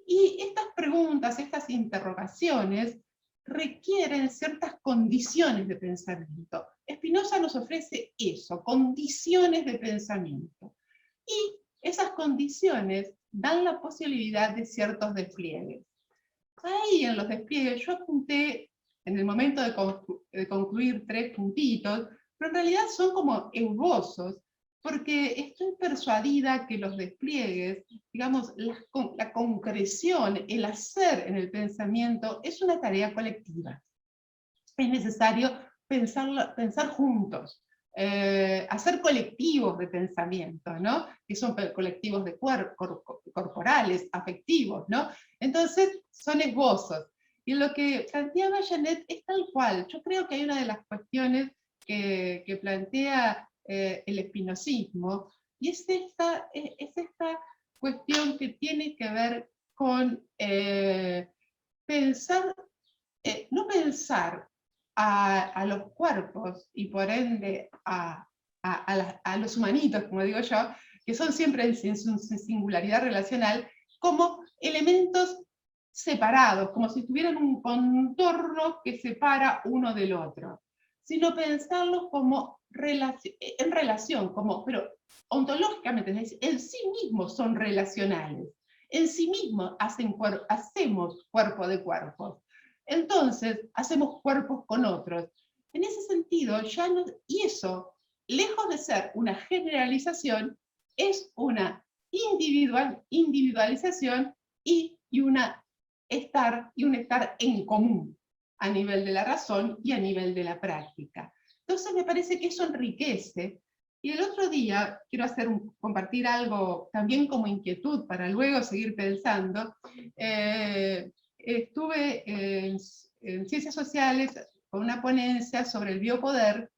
Y estas preguntas, estas interrogaciones, requieren ciertas condiciones de pensamiento. Spinoza nos ofrece eso, condiciones de pensamiento. Y esas condiciones dan la posibilidad de ciertos despliegues. Ahí en los despliegues yo apunté en el momento de concluir 3 puntitos, pero en realidad son como esbozos, porque estoy persuadida que los despliegues, digamos, la concreción, el hacer en el pensamiento, es una tarea colectiva. Es necesario pensar juntos, hacer colectivos de pensamiento, ¿no? Que son colectivos de corporales, afectivos, ¿no? Entonces, son esbozos. Y lo que planteaba Janet es tal cual. Yo creo que hay una de las cuestiones que plantea el espinosismo, y es esta cuestión que tiene que ver con pensar, no pensar a los cuerpos y por ende a los humanitos, como digo yo, que son siempre en su singularidad relacional, como elementos separados, como si tuvieran un contorno que separa uno del otro, sino pensarlos como en relación, pero ontológicamente, es decir, en sí mismos son relacionales, en sí mismos hacemos cuerpo de cuerpos. Entonces, hacemos cuerpos con otros. En ese sentido, y eso, lejos de ser una generalización, es una individualización y un estar en común a nivel de la razón y a nivel de la práctica. Entonces me parece que eso enriquece. Y el otro día quiero compartir algo también como inquietud para luego seguir pensando. Estuve en Ciencias Sociales con una ponencia sobre el biopoder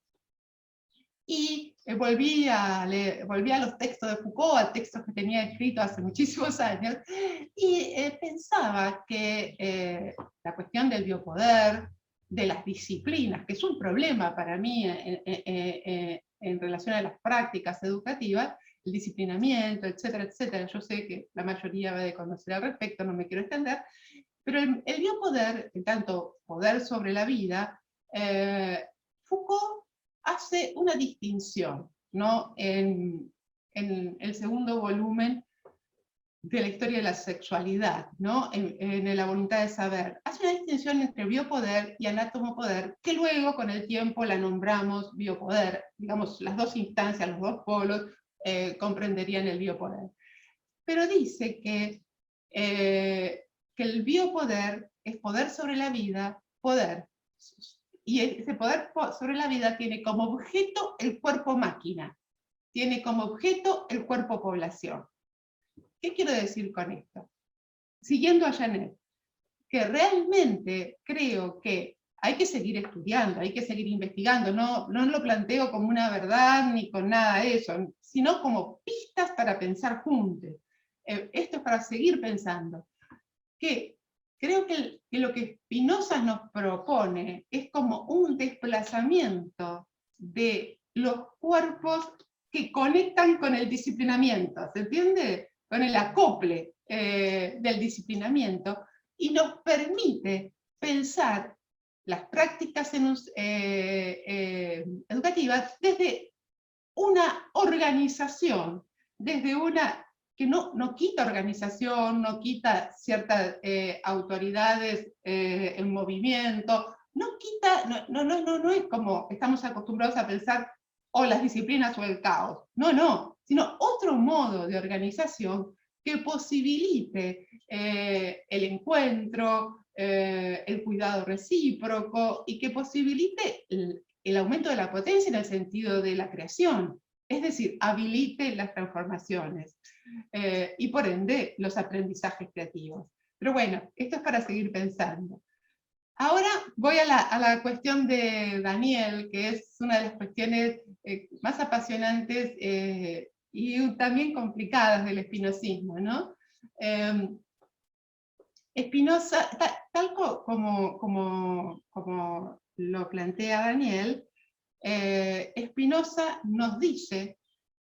y volví a los textos de Foucault, a textos que tenía escritos hace muchísimos años, y pensaba que la cuestión del biopoder, de las disciplinas, que es un problema para mí en relación a las prácticas educativas, el disciplinamiento, etcétera, etcétera. Yo sé que la mayoría va a conocer al respecto, no me quiero extender, pero el biopoder, en tanto poder sobre la vida, Foucault hace una distinción, ¿no? En el segundo volumen de la historia de la sexualidad, ¿no? En la voluntad de saber. Hace una distinción entre biopoder y anátomopoder, que luego con el tiempo la nombramos biopoder. Digamos, las dos instancias, los dos polos, comprenderían el biopoder. Pero dice que el biopoder es poder sobre la vida, poder. Y ese poder sobre la vida tiene como objeto el cuerpo máquina, tiene como objeto el cuerpo población. ¿Qué quiero decir con esto? Siguiendo a Janet, que realmente creo que hay que seguir estudiando, hay que seguir investigando, no lo planteo como una verdad ni con nada de eso, sino como pistas para pensar juntos. Esto es para seguir pensando. Que creo que lo que Spinoza nos propone es como un desplazamiento de los cuerpos que conectan con el disciplinamiento, ¿se entiende? Con el acople del disciplinamiento, y nos permite pensar las prácticas educativas desde una organización, desde una que no quita organización, no quita ciertas autoridades en movimiento, no es como estamos acostumbrados a pensar o las disciplinas o el caos, no, sino otro modo de organización que posibilite el encuentro, el cuidado recíproco, y que posibilite el aumento de la potencia en el sentido de la creación, es decir, habilite las transformaciones y por ende los aprendizajes creativos. Pero bueno, esto es para seguir pensando. Ahora voy a la cuestión de Daniel, que es una de las cuestiones más apasionantes y también complicadas del espinosismo, ¿no? Spinoza, tal como lo plantea Daniel, Spinoza nos dice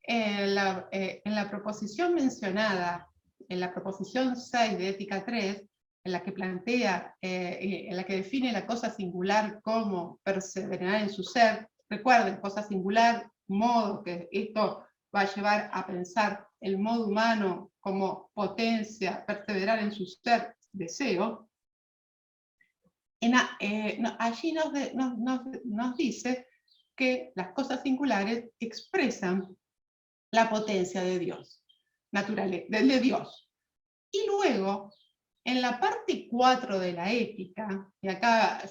en la proposición mencionada, en la proposición 6 de Ética 3, en la que plantea, en la que define la cosa singular como perseverar en su ser. Recuerden, cosa singular, modo, que esto va a llevar a pensar el modo humano como potencia, perseverar en su ser, deseo. Allí nos dice que las cosas singulares expresan la potencia de Dios, de Dios. Y luego, en la parte 4 de la ética, y acá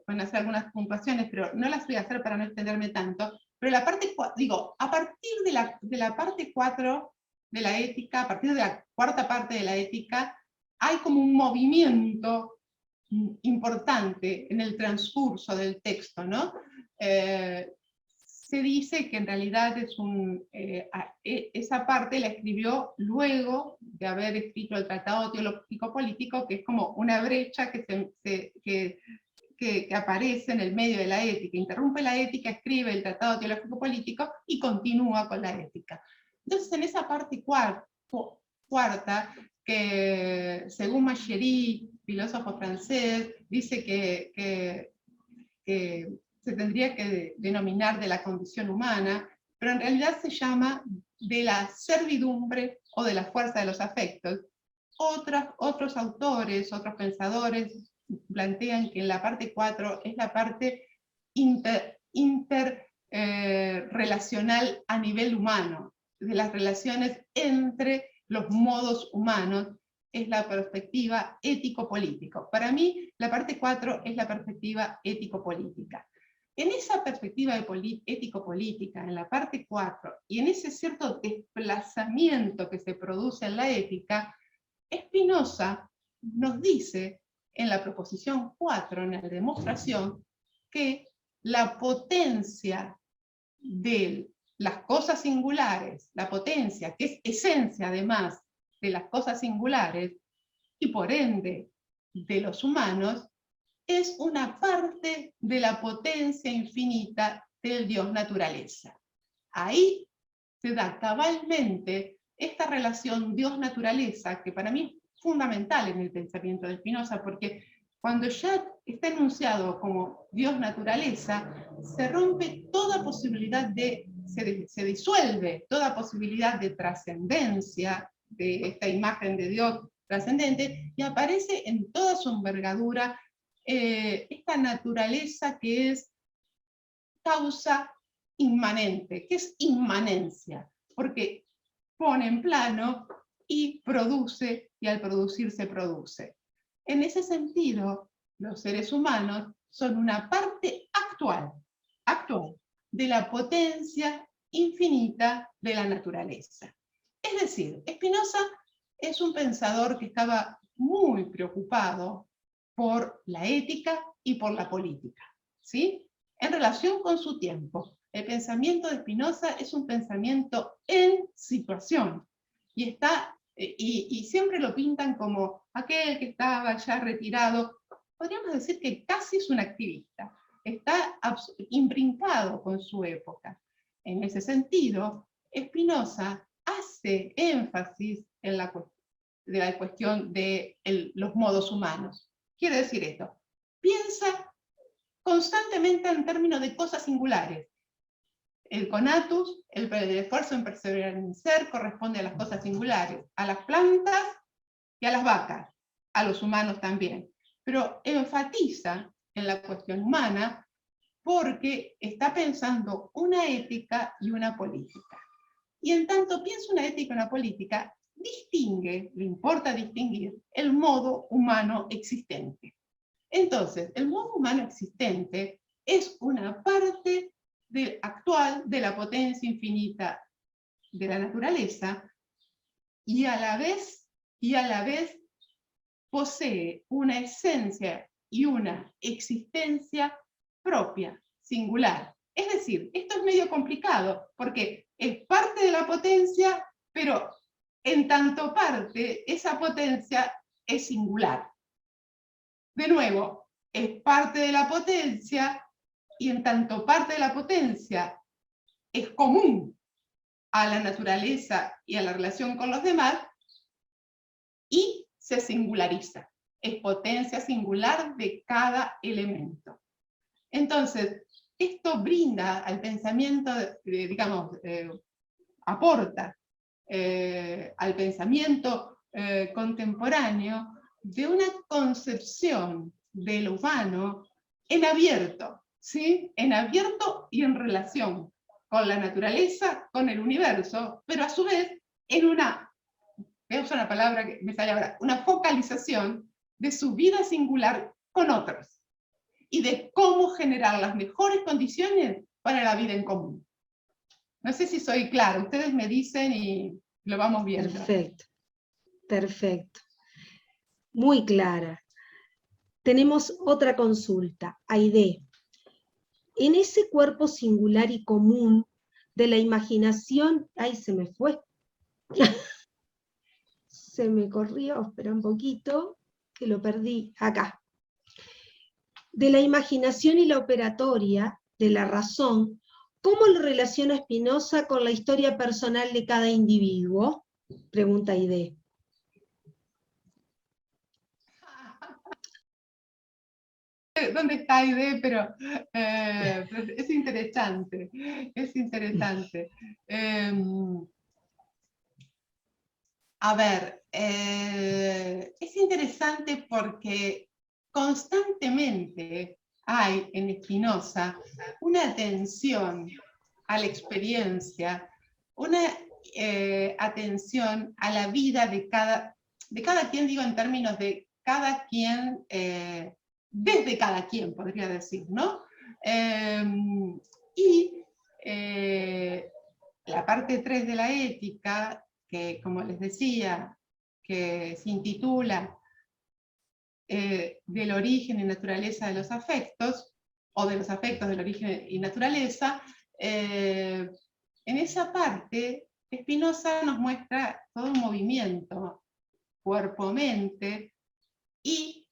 pueden hacer algunas puntuaciones, pero no las voy a hacer para no extenderme tanto, pero la parte, digo, a partir de la parte 4 de la ética, a partir de la cuarta parte de la ética, hay como un movimiento importante en el transcurso del texto, ¿no? Se dice que en realidad esa parte la escribió luego de haber escrito el Tratado Teológico Político, que es como una brecha que aparece en el medio de la ética. Interrumpe la ética, escribe el Tratado Teológico Político y continúa con la ética. Entonces, en esa parte cuarta, que según Machery, filósofo francés, dice que se tendría que denominar de la condición humana, pero en realidad se llama de la servidumbre o de la fuerza de los afectos. Otros autores, otros pensadores plantean que en la parte 4 es la parte interrelacional a nivel humano, de las relaciones entre los modos humanos, es la perspectiva ético-política. Para mí, la parte 4 es la perspectiva ético-política. En esa perspectiva ético-política, en la parte 4, y en ese cierto desplazamiento que se produce en la ética, Spinoza nos dice, en la proposición 4, en la demostración, que la potencia de las cosas singulares, la potencia, que es esencia además de las cosas singulares, y por ende de los humanos, es una parte de la potencia infinita del Dios naturaleza. Ahí se da cabalmente esta relación Dios-naturaleza, que para mí es fundamental en el pensamiento de Spinoza, porque cuando ya está enunciado como Dios-naturaleza, se rompe toda posibilidad se disuelve toda posibilidad de trascendencia de esta imagen de Dios trascendente, y aparece en toda su envergadura esta naturaleza que es causa inmanente, que es inmanencia, porque pone en plano y produce, y al producir se produce. En ese sentido, los seres humanos son una parte actual de la potencia infinita de la naturaleza. Es decir, Spinoza es un pensador que estaba muy preocupado por la ética y por la política, ¿sí? En relación con su tiempo. El pensamiento de Spinoza es un pensamiento en situación, y siempre lo pintan como aquel que estaba ya retirado. Podríamos decir que casi es un activista, está imbrincado con su época. En ese sentido, Spinoza hace énfasis en la cuestión de los modos humanos. Quiere decir esto, piensa constantemente en términos de cosas singulares. El conatus, el esfuerzo en perseverar en ser, corresponde a las cosas singulares, a las plantas y a las vacas, a los humanos también. Pero enfatiza en la cuestión humana porque está pensando una ética y una política. Y en tanto piensa una ética y una política, le importa distinguir el modo humano existente. Entonces, el modo humano existente es una parte actual de la potencia infinita de la naturaleza, y a la vez posee una esencia y una existencia propia, singular. Es decir, esto es medio complicado, porque es parte de la potencia, pero en tanto parte esa potencia es singular. De nuevo, es parte de la potencia, y en tanto parte de la potencia es común a la naturaleza y a la relación con los demás, y se singulariza. Es potencia singular de cada elemento. Entonces, esto brinda al pensamiento, digamos, aporta al pensamiento contemporáneo de una concepción de lo humano en abierto, ¿sí? En abierto y en relación con la naturaleza, con el universo, pero a su vez en una, voy a usar una palabra que me sale ahora, una focalización de su vida singular con otros, y de cómo generar las mejores condiciones para la vida en común. No sé si soy clara, ustedes me dicen y lo vamos viendo. Perfecto, perfecto. Muy clara. Tenemos otra consulta, Aide. En ese cuerpo singular y común de la imaginación, ay, se me fue. Se me corrió, espera un poquito, que lo perdí acá. De la imaginación y la operatoria, de la razón, ¿cómo lo relaciona Spinoza con la historia personal de cada individuo? Pregunta Aide. ¿Dónde está Aide? Pero es interesante, es interesante. A ver, es interesante porque constantemente hay en Spinoza una atención a la experiencia, una atención a la vida de cada quien, digo en términos de cada quien, desde cada quien, podría decir, ¿no? Y la parte 3 de la ética, que como les decía, que se intitula del origen y naturaleza de los afectos, o de los afectos del origen y naturaleza, en esa parte Spinoza nos muestra todo un movimiento cuerpo-mente, y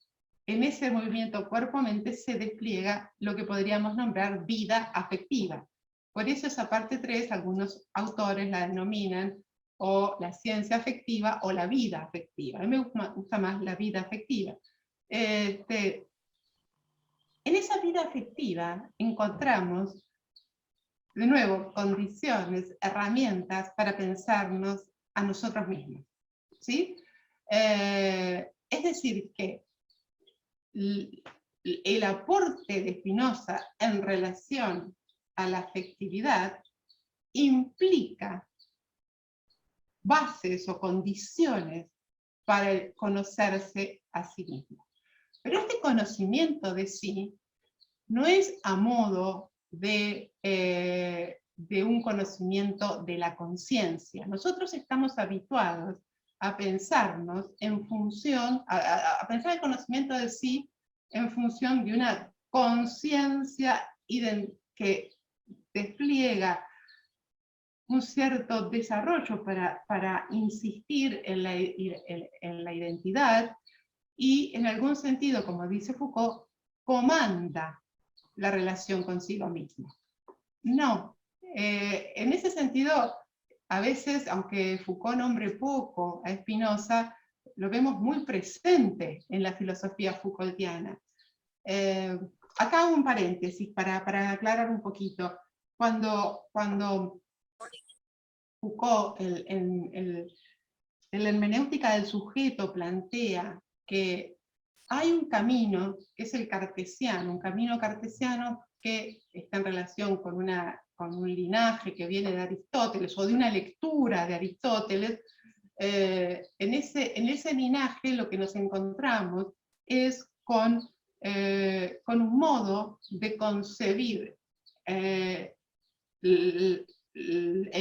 en ese movimiento cuerpo-mente se despliega lo que podríamos nombrar vida afectiva. Por eso esa parte 3, algunos autores la denominan o la ciencia afectiva o la vida afectiva. A mí me gusta más la vida afectiva. En esa vida afectiva encontramos, de nuevo, condiciones, herramientas para pensarnos a nosotros mismos, ¿sí? Es decir, que el aporte de Spinoza en relación a la afectividad implica bases o condiciones para conocerse a sí mismo. Pero este conocimiento de sí no es a modo de un conocimiento de la conciencia. Nosotros estamos habituados a pensarnos en función, a pensar el conocimiento de sí en función de una conciencia que despliega un cierto desarrollo para insistir en la identidad, y en algún sentido, como dice Foucault, comanda la relación consigo mismo. No, en ese sentido, a veces, aunque Foucault nombre poco a Spinoza, lo vemos muy presente en la filosofía Foucaultiana. Acá hago un paréntesis para aclarar un poquito. Cuando Foucault, en la hermenéutica del sujeto, plantea que hay un camino, que es el cartesiano, un camino cartesiano que está en relación con un linaje que viene de Aristóteles, o de una lectura de Aristóteles. En ese linaje lo que nos encontramos es con un modo de concebir el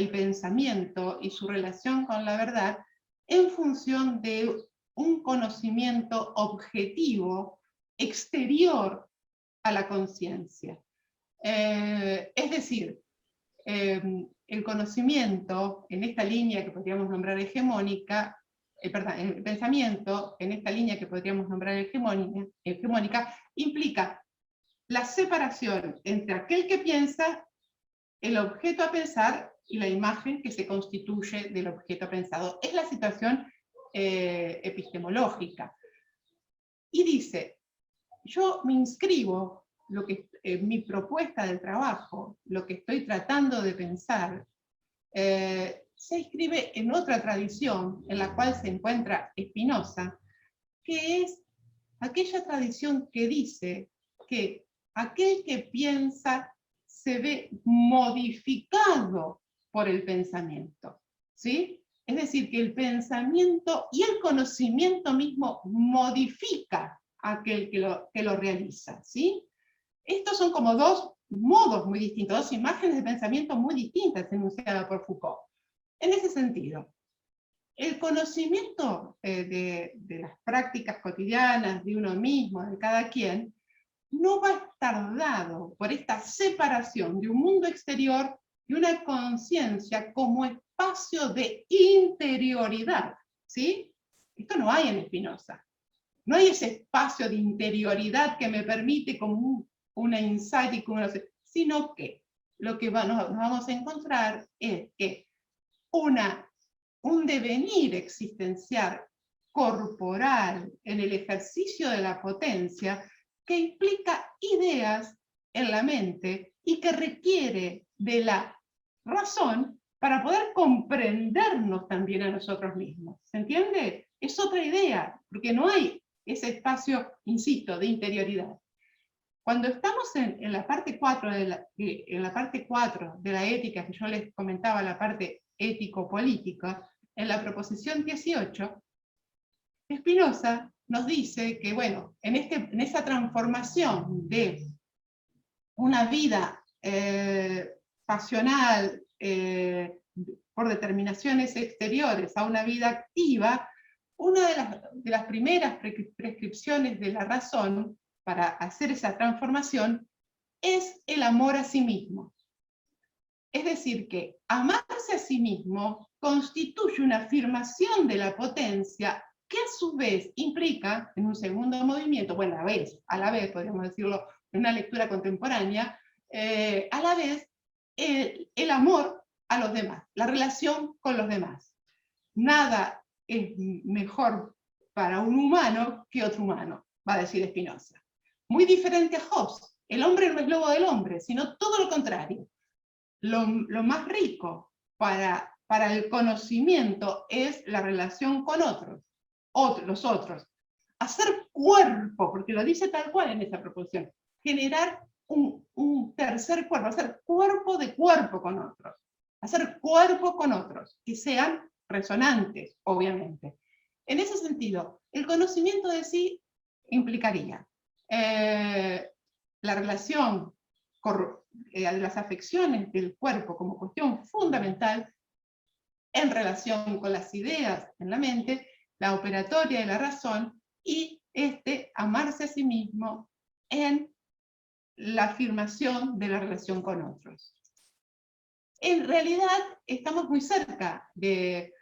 pensamiento y su relación con la verdad en función de un conocimiento objetivo exterior a la conciencia. Es decir, el conocimiento en esta línea que podríamos nombrar hegemónica, el pensamiento en esta línea que podríamos nombrar hegemónica, implica la separación entre aquel que piensa, el objeto a pensar y la imagen que se constituye del objeto pensado. Es la situación epistemológica. Y dice, yo me inscribo, mi propuesta del trabajo, lo que estoy tratando de pensar, se inscribe en otra tradición en la cual se encuentra Spinoza, que es aquella tradición que dice que aquel que piensa se ve modificado por el pensamiento, ¿sí? Es decir, que el pensamiento y el conocimiento mismo modifica a aquel que lo realiza, ¿sí? Estos son como dos modos muy distintos, dos imágenes de pensamiento muy distintas enunciadas por Foucault. En ese sentido, el conocimiento de las prácticas cotidianas de uno mismo, de cada quien, no va a estar dado por esta separación de un mundo exterior y una conciencia como espacio de interioridad, ¿sí? Esto no hay en Spinoza. No hay ese espacio de interioridad que me permite como una insight y como sino que lo que nos vamos a encontrar es que un devenir existencial corporal en el ejercicio de la potencia que implica ideas en la mente y que requiere de la razón para poder comprendernos también a nosotros mismos. ¿Se entiende? Es otra idea, porque no hay ese espacio, insisto, de interioridad. Cuando estamos en la parte 4 de la ética, que yo les comentaba, la parte ético-política, en la proposición 18, Spinoza nos dice que, bueno, en esa transformación de una vida pasional por determinaciones exteriores a una vida activa, una de las primeras prescripciones de la razón para hacer esa transformación es el amor a sí mismo. Es decir, que amarse a sí mismo constituye una afirmación de la potencia que a su vez implica, en un segundo movimiento, bueno, a la vez podríamos decirlo en una lectura contemporánea, a la vez el amor a los demás, la relación con los demás. Nada es mejor para un humano que otro humano, va a decir Spinoza. Muy diferente a Hobbes, el hombre no es lobo del hombre, sino todo lo contrario. Lo más rico para el conocimiento es la relación con los otros. Hacer cuerpo, porque lo dice tal cual en esa proposición, generar un tercer cuerpo, hacer cuerpo de cuerpo con otros, hacer cuerpo con otros, que sean resonantes, obviamente. En ese sentido, el conocimiento de sí implicaría la relación de las afecciones del cuerpo como cuestión fundamental en relación con las ideas en la mente, la operatoria de la razón y amarse a sí mismo en la afirmación de la relación con otros. En realidad estamos muy cerca de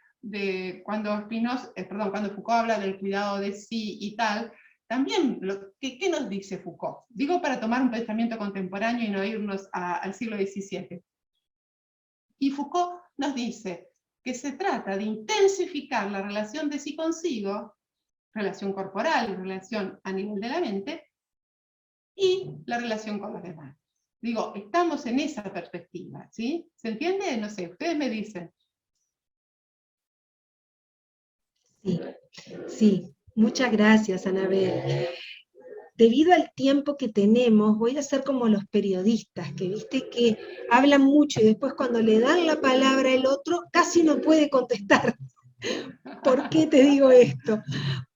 cuando Foucault habla del cuidado de sí y tal. También, ¿qué nos dice Foucault? Digo para tomar un pensamiento contemporáneo y no irnos al siglo XVII. Y Foucault nos dice que se trata de intensificar la relación de sí consigo, relación corporal, relación a nivel de la mente, y la relación con los demás. Digo, estamos en esa perspectiva, ¿sí? ¿Se entiende? No sé, ustedes me dicen. Sí, sí. Muchas gracias, Anabel. Debido al tiempo que tenemos, voy a ser como los periodistas, que viste que hablan mucho y después cuando le dan la palabra al otro, casi no puede contestar. ¿Por qué te digo esto?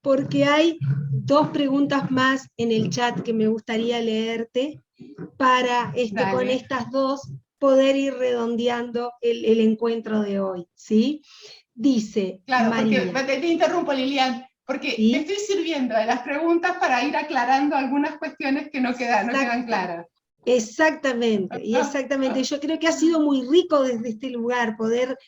Porque hay dos preguntas más en el chat que me gustaría leerte para con estas dos poder ir redondeando el encuentro de hoy, ¿sí? Dice claro, María. Porque te interrumpo, Lilian, porque ¿sí? Te estoy sirviendo de las preguntas para ir aclarando algunas cuestiones que no quedan claras. Exactamente, y exactamente. Yo creo que ha sido muy rico desde este lugar poder,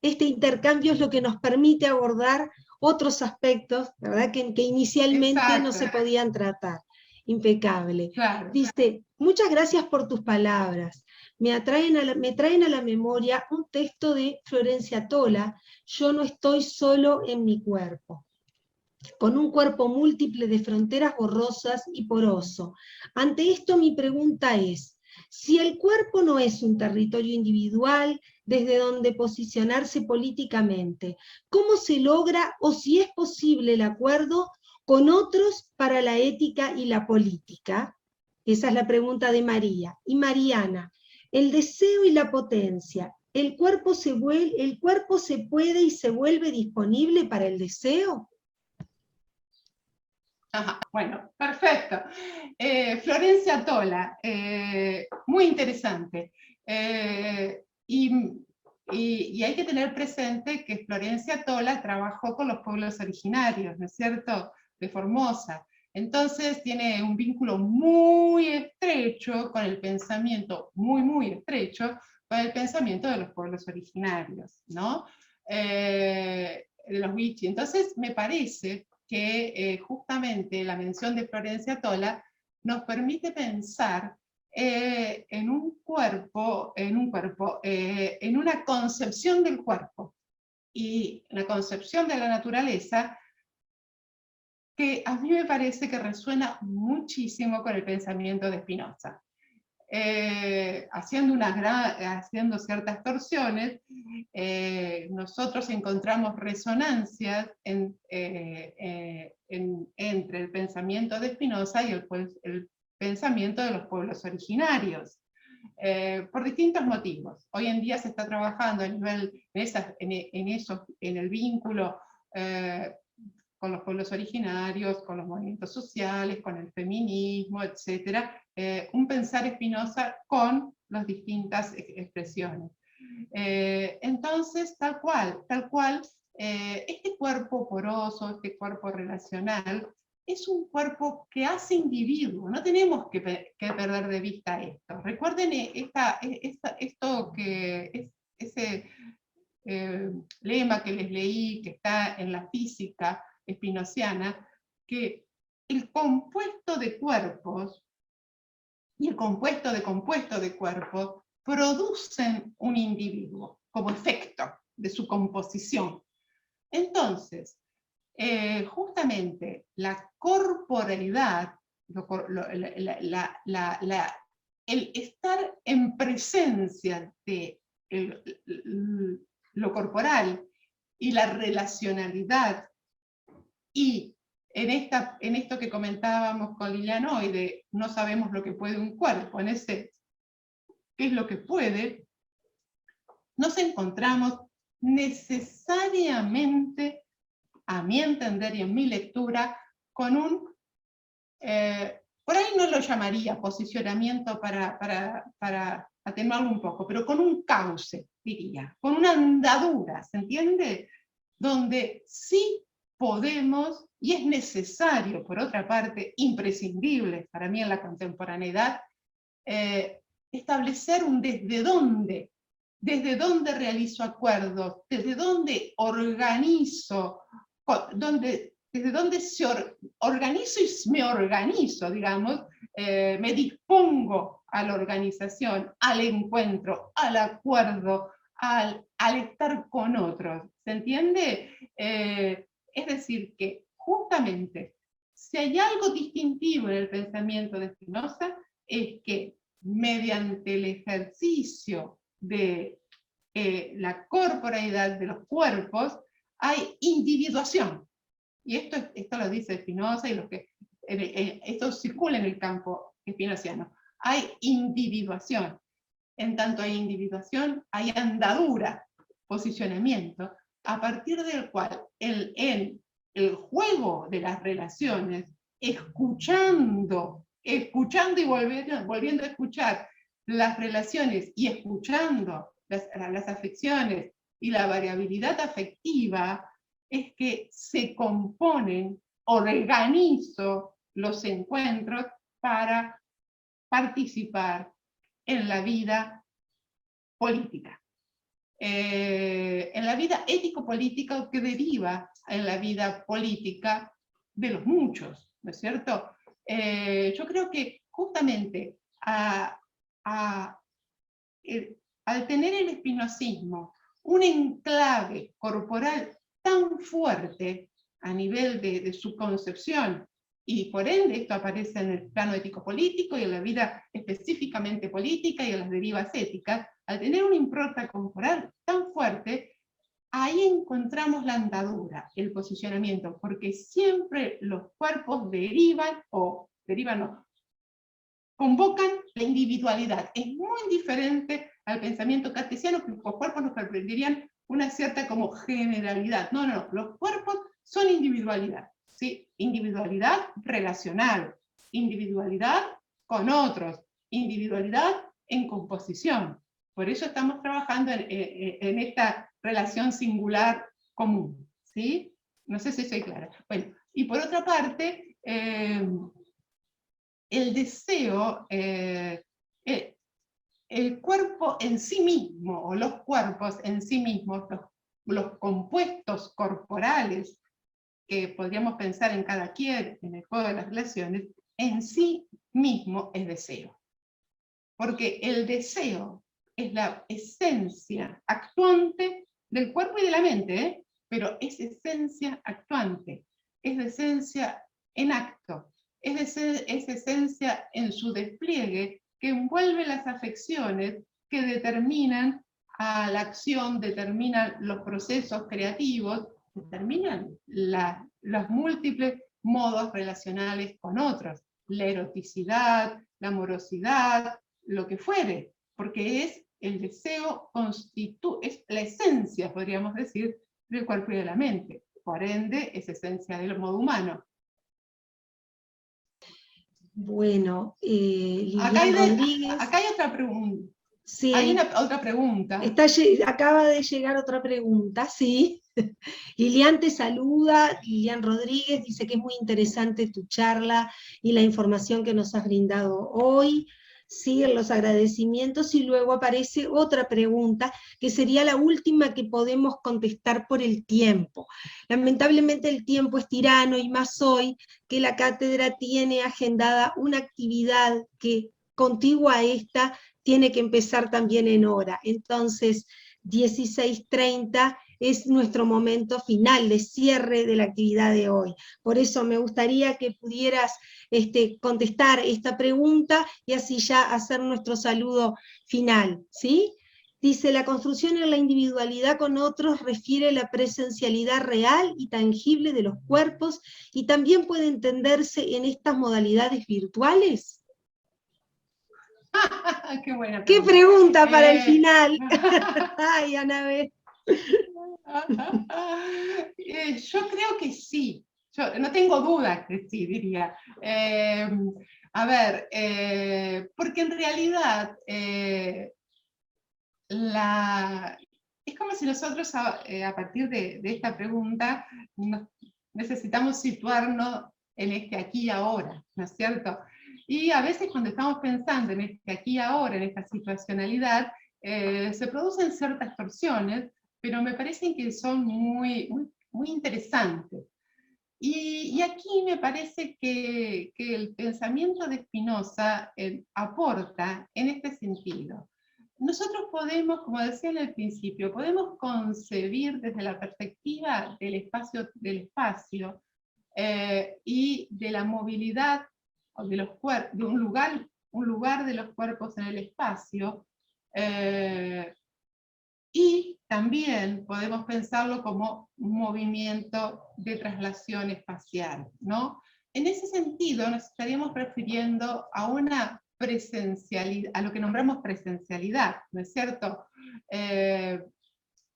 este intercambio es lo que nos permite abordar otros aspectos, ¿verdad? Que inicialmente no Exacto, se podían tratar. Impecable. claro. Dice, muchas gracias por tus palabras. Me traen a la memoria un texto de Florencia Tola, Yo no estoy solo en mi cuerpo, con un cuerpo múltiple de fronteras borrosas y poroso. Ante esto mi pregunta es, si el cuerpo no es un territorio individual desde donde posicionarse políticamente, ¿cómo se logra o si es posible el acuerdo con otros para la ética y la política? Esa es la pregunta de María. Y Mariana, el deseo y la potencia, ¿el cuerpo se puede y se vuelve disponible para el deseo? Ajá, bueno, perfecto. Florencia Tola, muy interesante. Y hay que tener presente que Florencia Tola trabajó con los pueblos originarios, ¿no es cierto?, de Formosa. Entonces tiene un vínculo muy estrecho con el pensamiento, muy estrecho, con el pensamiento de los pueblos originarios, ¿no? De los Wichi. Entonces me parece que justamente la mención de Florencia Tola nos permite pensar en una concepción del cuerpo y la concepción de la naturaleza que a mí me parece que resuena muchísimo con el pensamiento de Spinoza. Haciendo ciertas torsiones, nosotros encontramos resonancias entre el pensamiento de Spinoza y el pensamiento de los pueblos originarios, por distintos motivos. Hoy en día se está trabajando a nivel, en el vínculo con los pueblos originarios, con los movimientos sociales, con el feminismo, etc. Un pensar Spinoza con las distintas expresiones. Entonces, tal cual, este cuerpo poroso, este cuerpo relacional, es un cuerpo que hace individuo, no tenemos que perder de vista esto. Recuerden esto que es ese lema que les leí, que está en la física espinociana, que el compuesto de cuerpos y el compuesto de cuerpos producen un individuo como efecto de su composición. Entonces, justamente la corporalidad, el estar en presencia de lo corporal y la relacionalidad, y en esto que comentábamos con Lilian hoy, de no sabemos lo que puede un cuerpo, en ese qué es lo que puede, nos encontramos necesariamente, a mi entender y en mi lectura, con un, por ahí no lo llamaría posicionamiento para atenuarlo un poco, pero con un cauce, diría, con una andadura, ¿se entiende? Donde sí podemos, y es necesario, por otra parte, imprescindible para mí en la contemporaneidad, establecer un desde dónde realizo acuerdos, desde dónde organizo, desde dónde organizo y me organizo, digamos, me dispongo a la organización, al encuentro, al acuerdo, al estar con otros. ¿Se entiende? Es decir, que justamente, si hay algo distintivo en el pensamiento de Spinoza, es que mediante el ejercicio de la corporalidad de los cuerpos, hay individuación. Y esto lo dice Spinoza y esto circula en el campo spinoziano. Hay individuación. En tanto hay individuación, hay andadura, posicionamiento, a partir del cual en el juego de las relaciones, escuchando y volviendo a escuchar las relaciones y escuchando las afecciones y la variabilidad afectiva, es que se componen, organizo los encuentros para participar en la vida política. En la vida ético-política que deriva en la vida política de los muchos, ¿no es cierto? Yo creo que justamente al tener el espinosismo un enclave corporal tan fuerte a nivel de su concepción, y por ende esto aparece en el plano ético-político y en la vida específicamente política y en las derivas éticas, al tener una impronta corporal tan fuerte, ahí encontramos la andadura, el posicionamiento, porque siempre los cuerpos convocan la individualidad. Es muy diferente al pensamiento cartesiano, que los cuerpos nos comprenderían una cierta como generalidad. No, no, los cuerpos son individualidad, ¿sí? Individualidad relacional, individualidad con otros, individualidad en composición. Por eso estamos trabajando en esta relación singular común, ¿sí? No sé si soy clara. Bueno, y por otra parte, el deseo, el cuerpo en sí mismo, o los cuerpos en sí mismos, los compuestos corporales que podríamos pensar en cada quien en el juego de las relaciones, en sí mismo es deseo. Porque el deseo es la esencia actuante del cuerpo y de la mente, ¿eh? Pero es esencia actuante, es esencia en acto, es esencia en su despliegue que envuelve las afecciones que determinan a la acción, determinan los procesos creativos, determinan los múltiples modos relacionales con otros, la eroticidad, la amorosidad, lo que fuere, porque es el deseo, es la esencia, podríamos decir, del cuerpo y de la mente. Por ende, es esencia del modo humano. Bueno, Acá Lilian Rodríguez. acá hay otra pregunta. Sí, hay otra pregunta. Acaba de llegar otra pregunta, sí. Lilian te saluda, Lilian Rodríguez dice que es muy interesante tu charla y la información que nos has brindado hoy. Siguen los agradecimientos y luego aparece otra pregunta que sería la última que podemos contestar por el tiempo. Lamentablemente el tiempo es tirano y más hoy que la cátedra tiene agendada una actividad que contigua a esta tiene que empezar también en hora. Entonces, 16:30 es nuestro momento final de cierre de la actividad de hoy. Por eso me gustaría que pudieras contestar esta pregunta y así ya hacer nuestro saludo final, ¿sí? Dice, la construcción en la individualidad con otros refiere a la presencialidad real y tangible de los cuerpos y también puede entenderse en estas modalidades virtuales. Qué buena pregunta. ¡Qué pregunta para el final! Ay, Anabel. Yo creo que sí. Yo no tengo duda que sí, diría. A ver, porque en realidad es como si nosotros a partir de esta pregunta necesitamos situarnos en este aquí y ahora, ¿no es cierto? Y a veces cuando estamos pensando en este aquí y ahora, en esta situacionalidad, se producen ciertas torsiones, pero me parecen que son muy interesantes. Y aquí me parece que el pensamiento de Spinoza aporta en este sentido. Nosotros podemos, como decía en el principio, podemos concebir desde la perspectiva del espacio y de la movilidad de un lugar de los cuerpos en el espacio, y también podemos pensarlo como un movimiento de traslación espacial, ¿no? En ese sentido nos estaríamos refiriendo a una presencialidad, a lo que nombramos presencialidad, ¿no es cierto?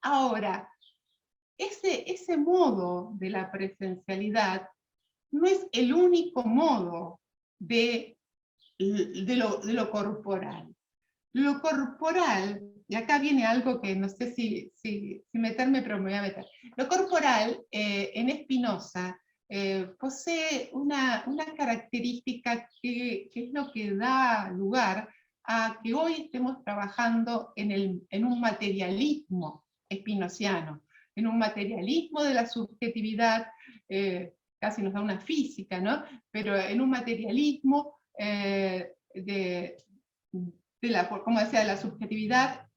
Ahora, ese modo de la presencialidad no es el único modo de lo corporal. Lo corporal, y acá viene algo que no sé si meterme, pero me voy a meter. Lo corporal, en Spinoza, posee una característica que es lo que da lugar a que hoy estemos trabajando en un materialismo spinociano, en un materialismo de la subjetividad, casi nos da una física, ¿no? Pero en un materialismo como decía, de la subjetividad,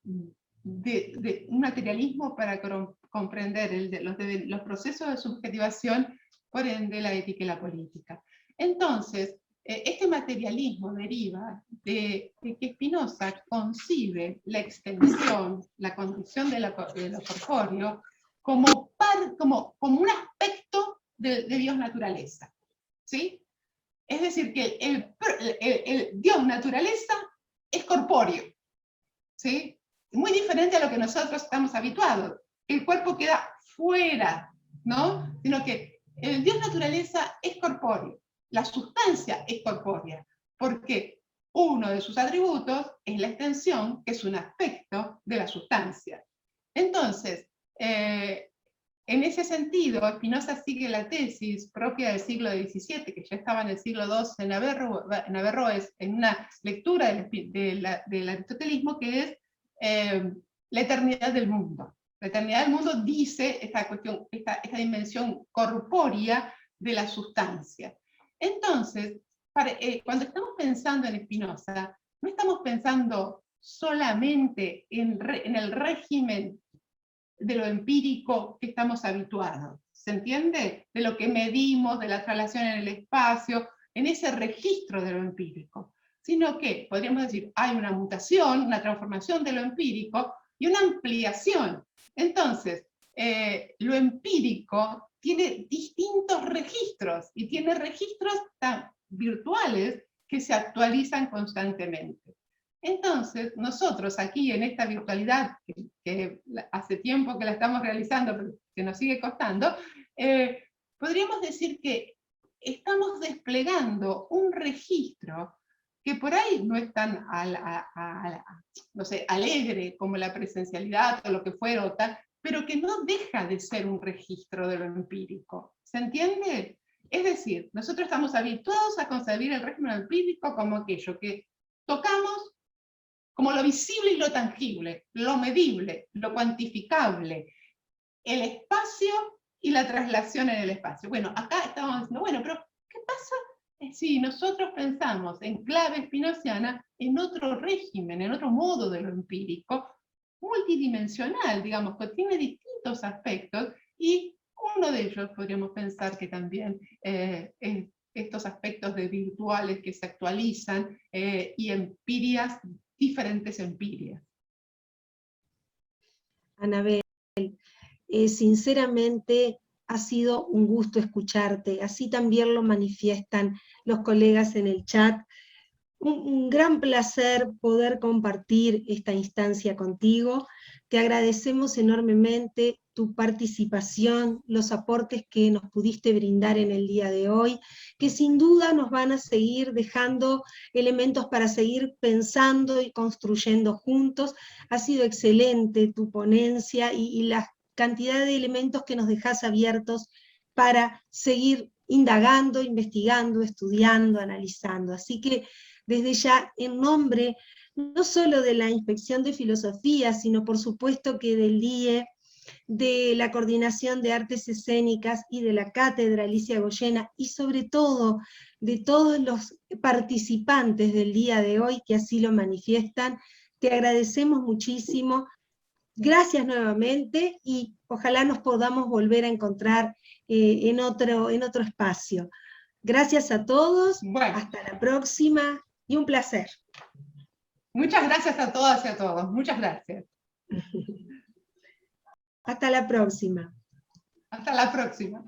de un materialismo para comprender los procesos de subjetivación, por ende la ética y la política. Entonces, este materialismo deriva de que Spinoza concibe la extensión, la condición de lo corpóreo, como un aspecto de Dios naturaleza, ¿sí? Es decir, que el Dios naturaleza es corpóreo, ¿sí? Muy diferente a lo que nosotros estamos habituados. El cuerpo queda fuera, ¿no? Sino que el Dios naturaleza es corpóreo, la sustancia es corpórea, porque uno de sus atributos es la extensión, que es un aspecto de la sustancia. Entonces, en ese sentido, Spinoza sigue la tesis propia del siglo XVII, que ya estaba en el siglo II en Averroes, en una lectura del aristotelismo, que es la eternidad del mundo. La eternidad del mundo dice esta dimensión corpórea de la sustancia. Entonces, cuando estamos pensando en Spinoza, no estamos pensando solamente en el régimen de lo empírico que estamos habituados, ¿se entiende? De lo que medimos, de la traslación en el espacio, en ese registro de lo empírico, sino que, podríamos decir, hay una mutación, una transformación de lo empírico y una ampliación. Entonces, lo empírico tiene distintos registros, y tiene registros tan virtuales que se actualizan constantemente. Entonces, nosotros aquí en esta virtualidad, que hace tiempo que la estamos realizando, pero que nos sigue costando, podríamos decir que estamos desplegando un registro que por ahí no es tan no sé, alegre como la presencialidad o lo que fuera o tal, pero que no deja de ser un registro de lo empírico. ¿Se entiende? Es decir, nosotros estamos habituados a concebir el régimen empírico como aquello que tocamos, como lo visible y lo tangible, lo medible, lo cuantificable, el espacio y la traslación en el espacio. Bueno, acá estamos diciendo, bueno, pero ¿qué pasa si nosotros pensamos en clave spinociana en otro régimen, en otro modo de lo empírico, multidimensional, digamos, que tiene distintos aspectos, y uno de ellos podríamos pensar que también estos aspectos de virtuales que se actualizan y empirias, diferentes empirias. Anabel, sinceramente ha sido un gusto escucharte, así también lo manifiestan los colegas en el chat. Un gran placer poder compartir esta instancia contigo. Te agradecemos enormemente tu participación, los aportes que nos pudiste brindar en el día de hoy, que sin duda nos van a seguir dejando elementos para seguir pensando y construyendo juntos. Ha sido excelente tu ponencia y la cantidad de elementos que nos dejas abiertos para seguir indagando, investigando, estudiando, analizando. Así que desde ya, en nombre no solo de la Inspección de Filosofía, sino por supuesto que del DIE, de la Coordinación de Artes Escénicas y de la Cátedra Alicia Goyena, y sobre todo de todos los participantes del día de hoy que así lo manifiestan, te agradecemos muchísimo. Gracias nuevamente y ojalá nos podamos volver a encontrar en otro espacio. Gracias a todos, bueno, hasta la próxima y un placer. Muchas gracias a todas y a todos, muchas gracias. Hasta la próxima. Hasta la próxima.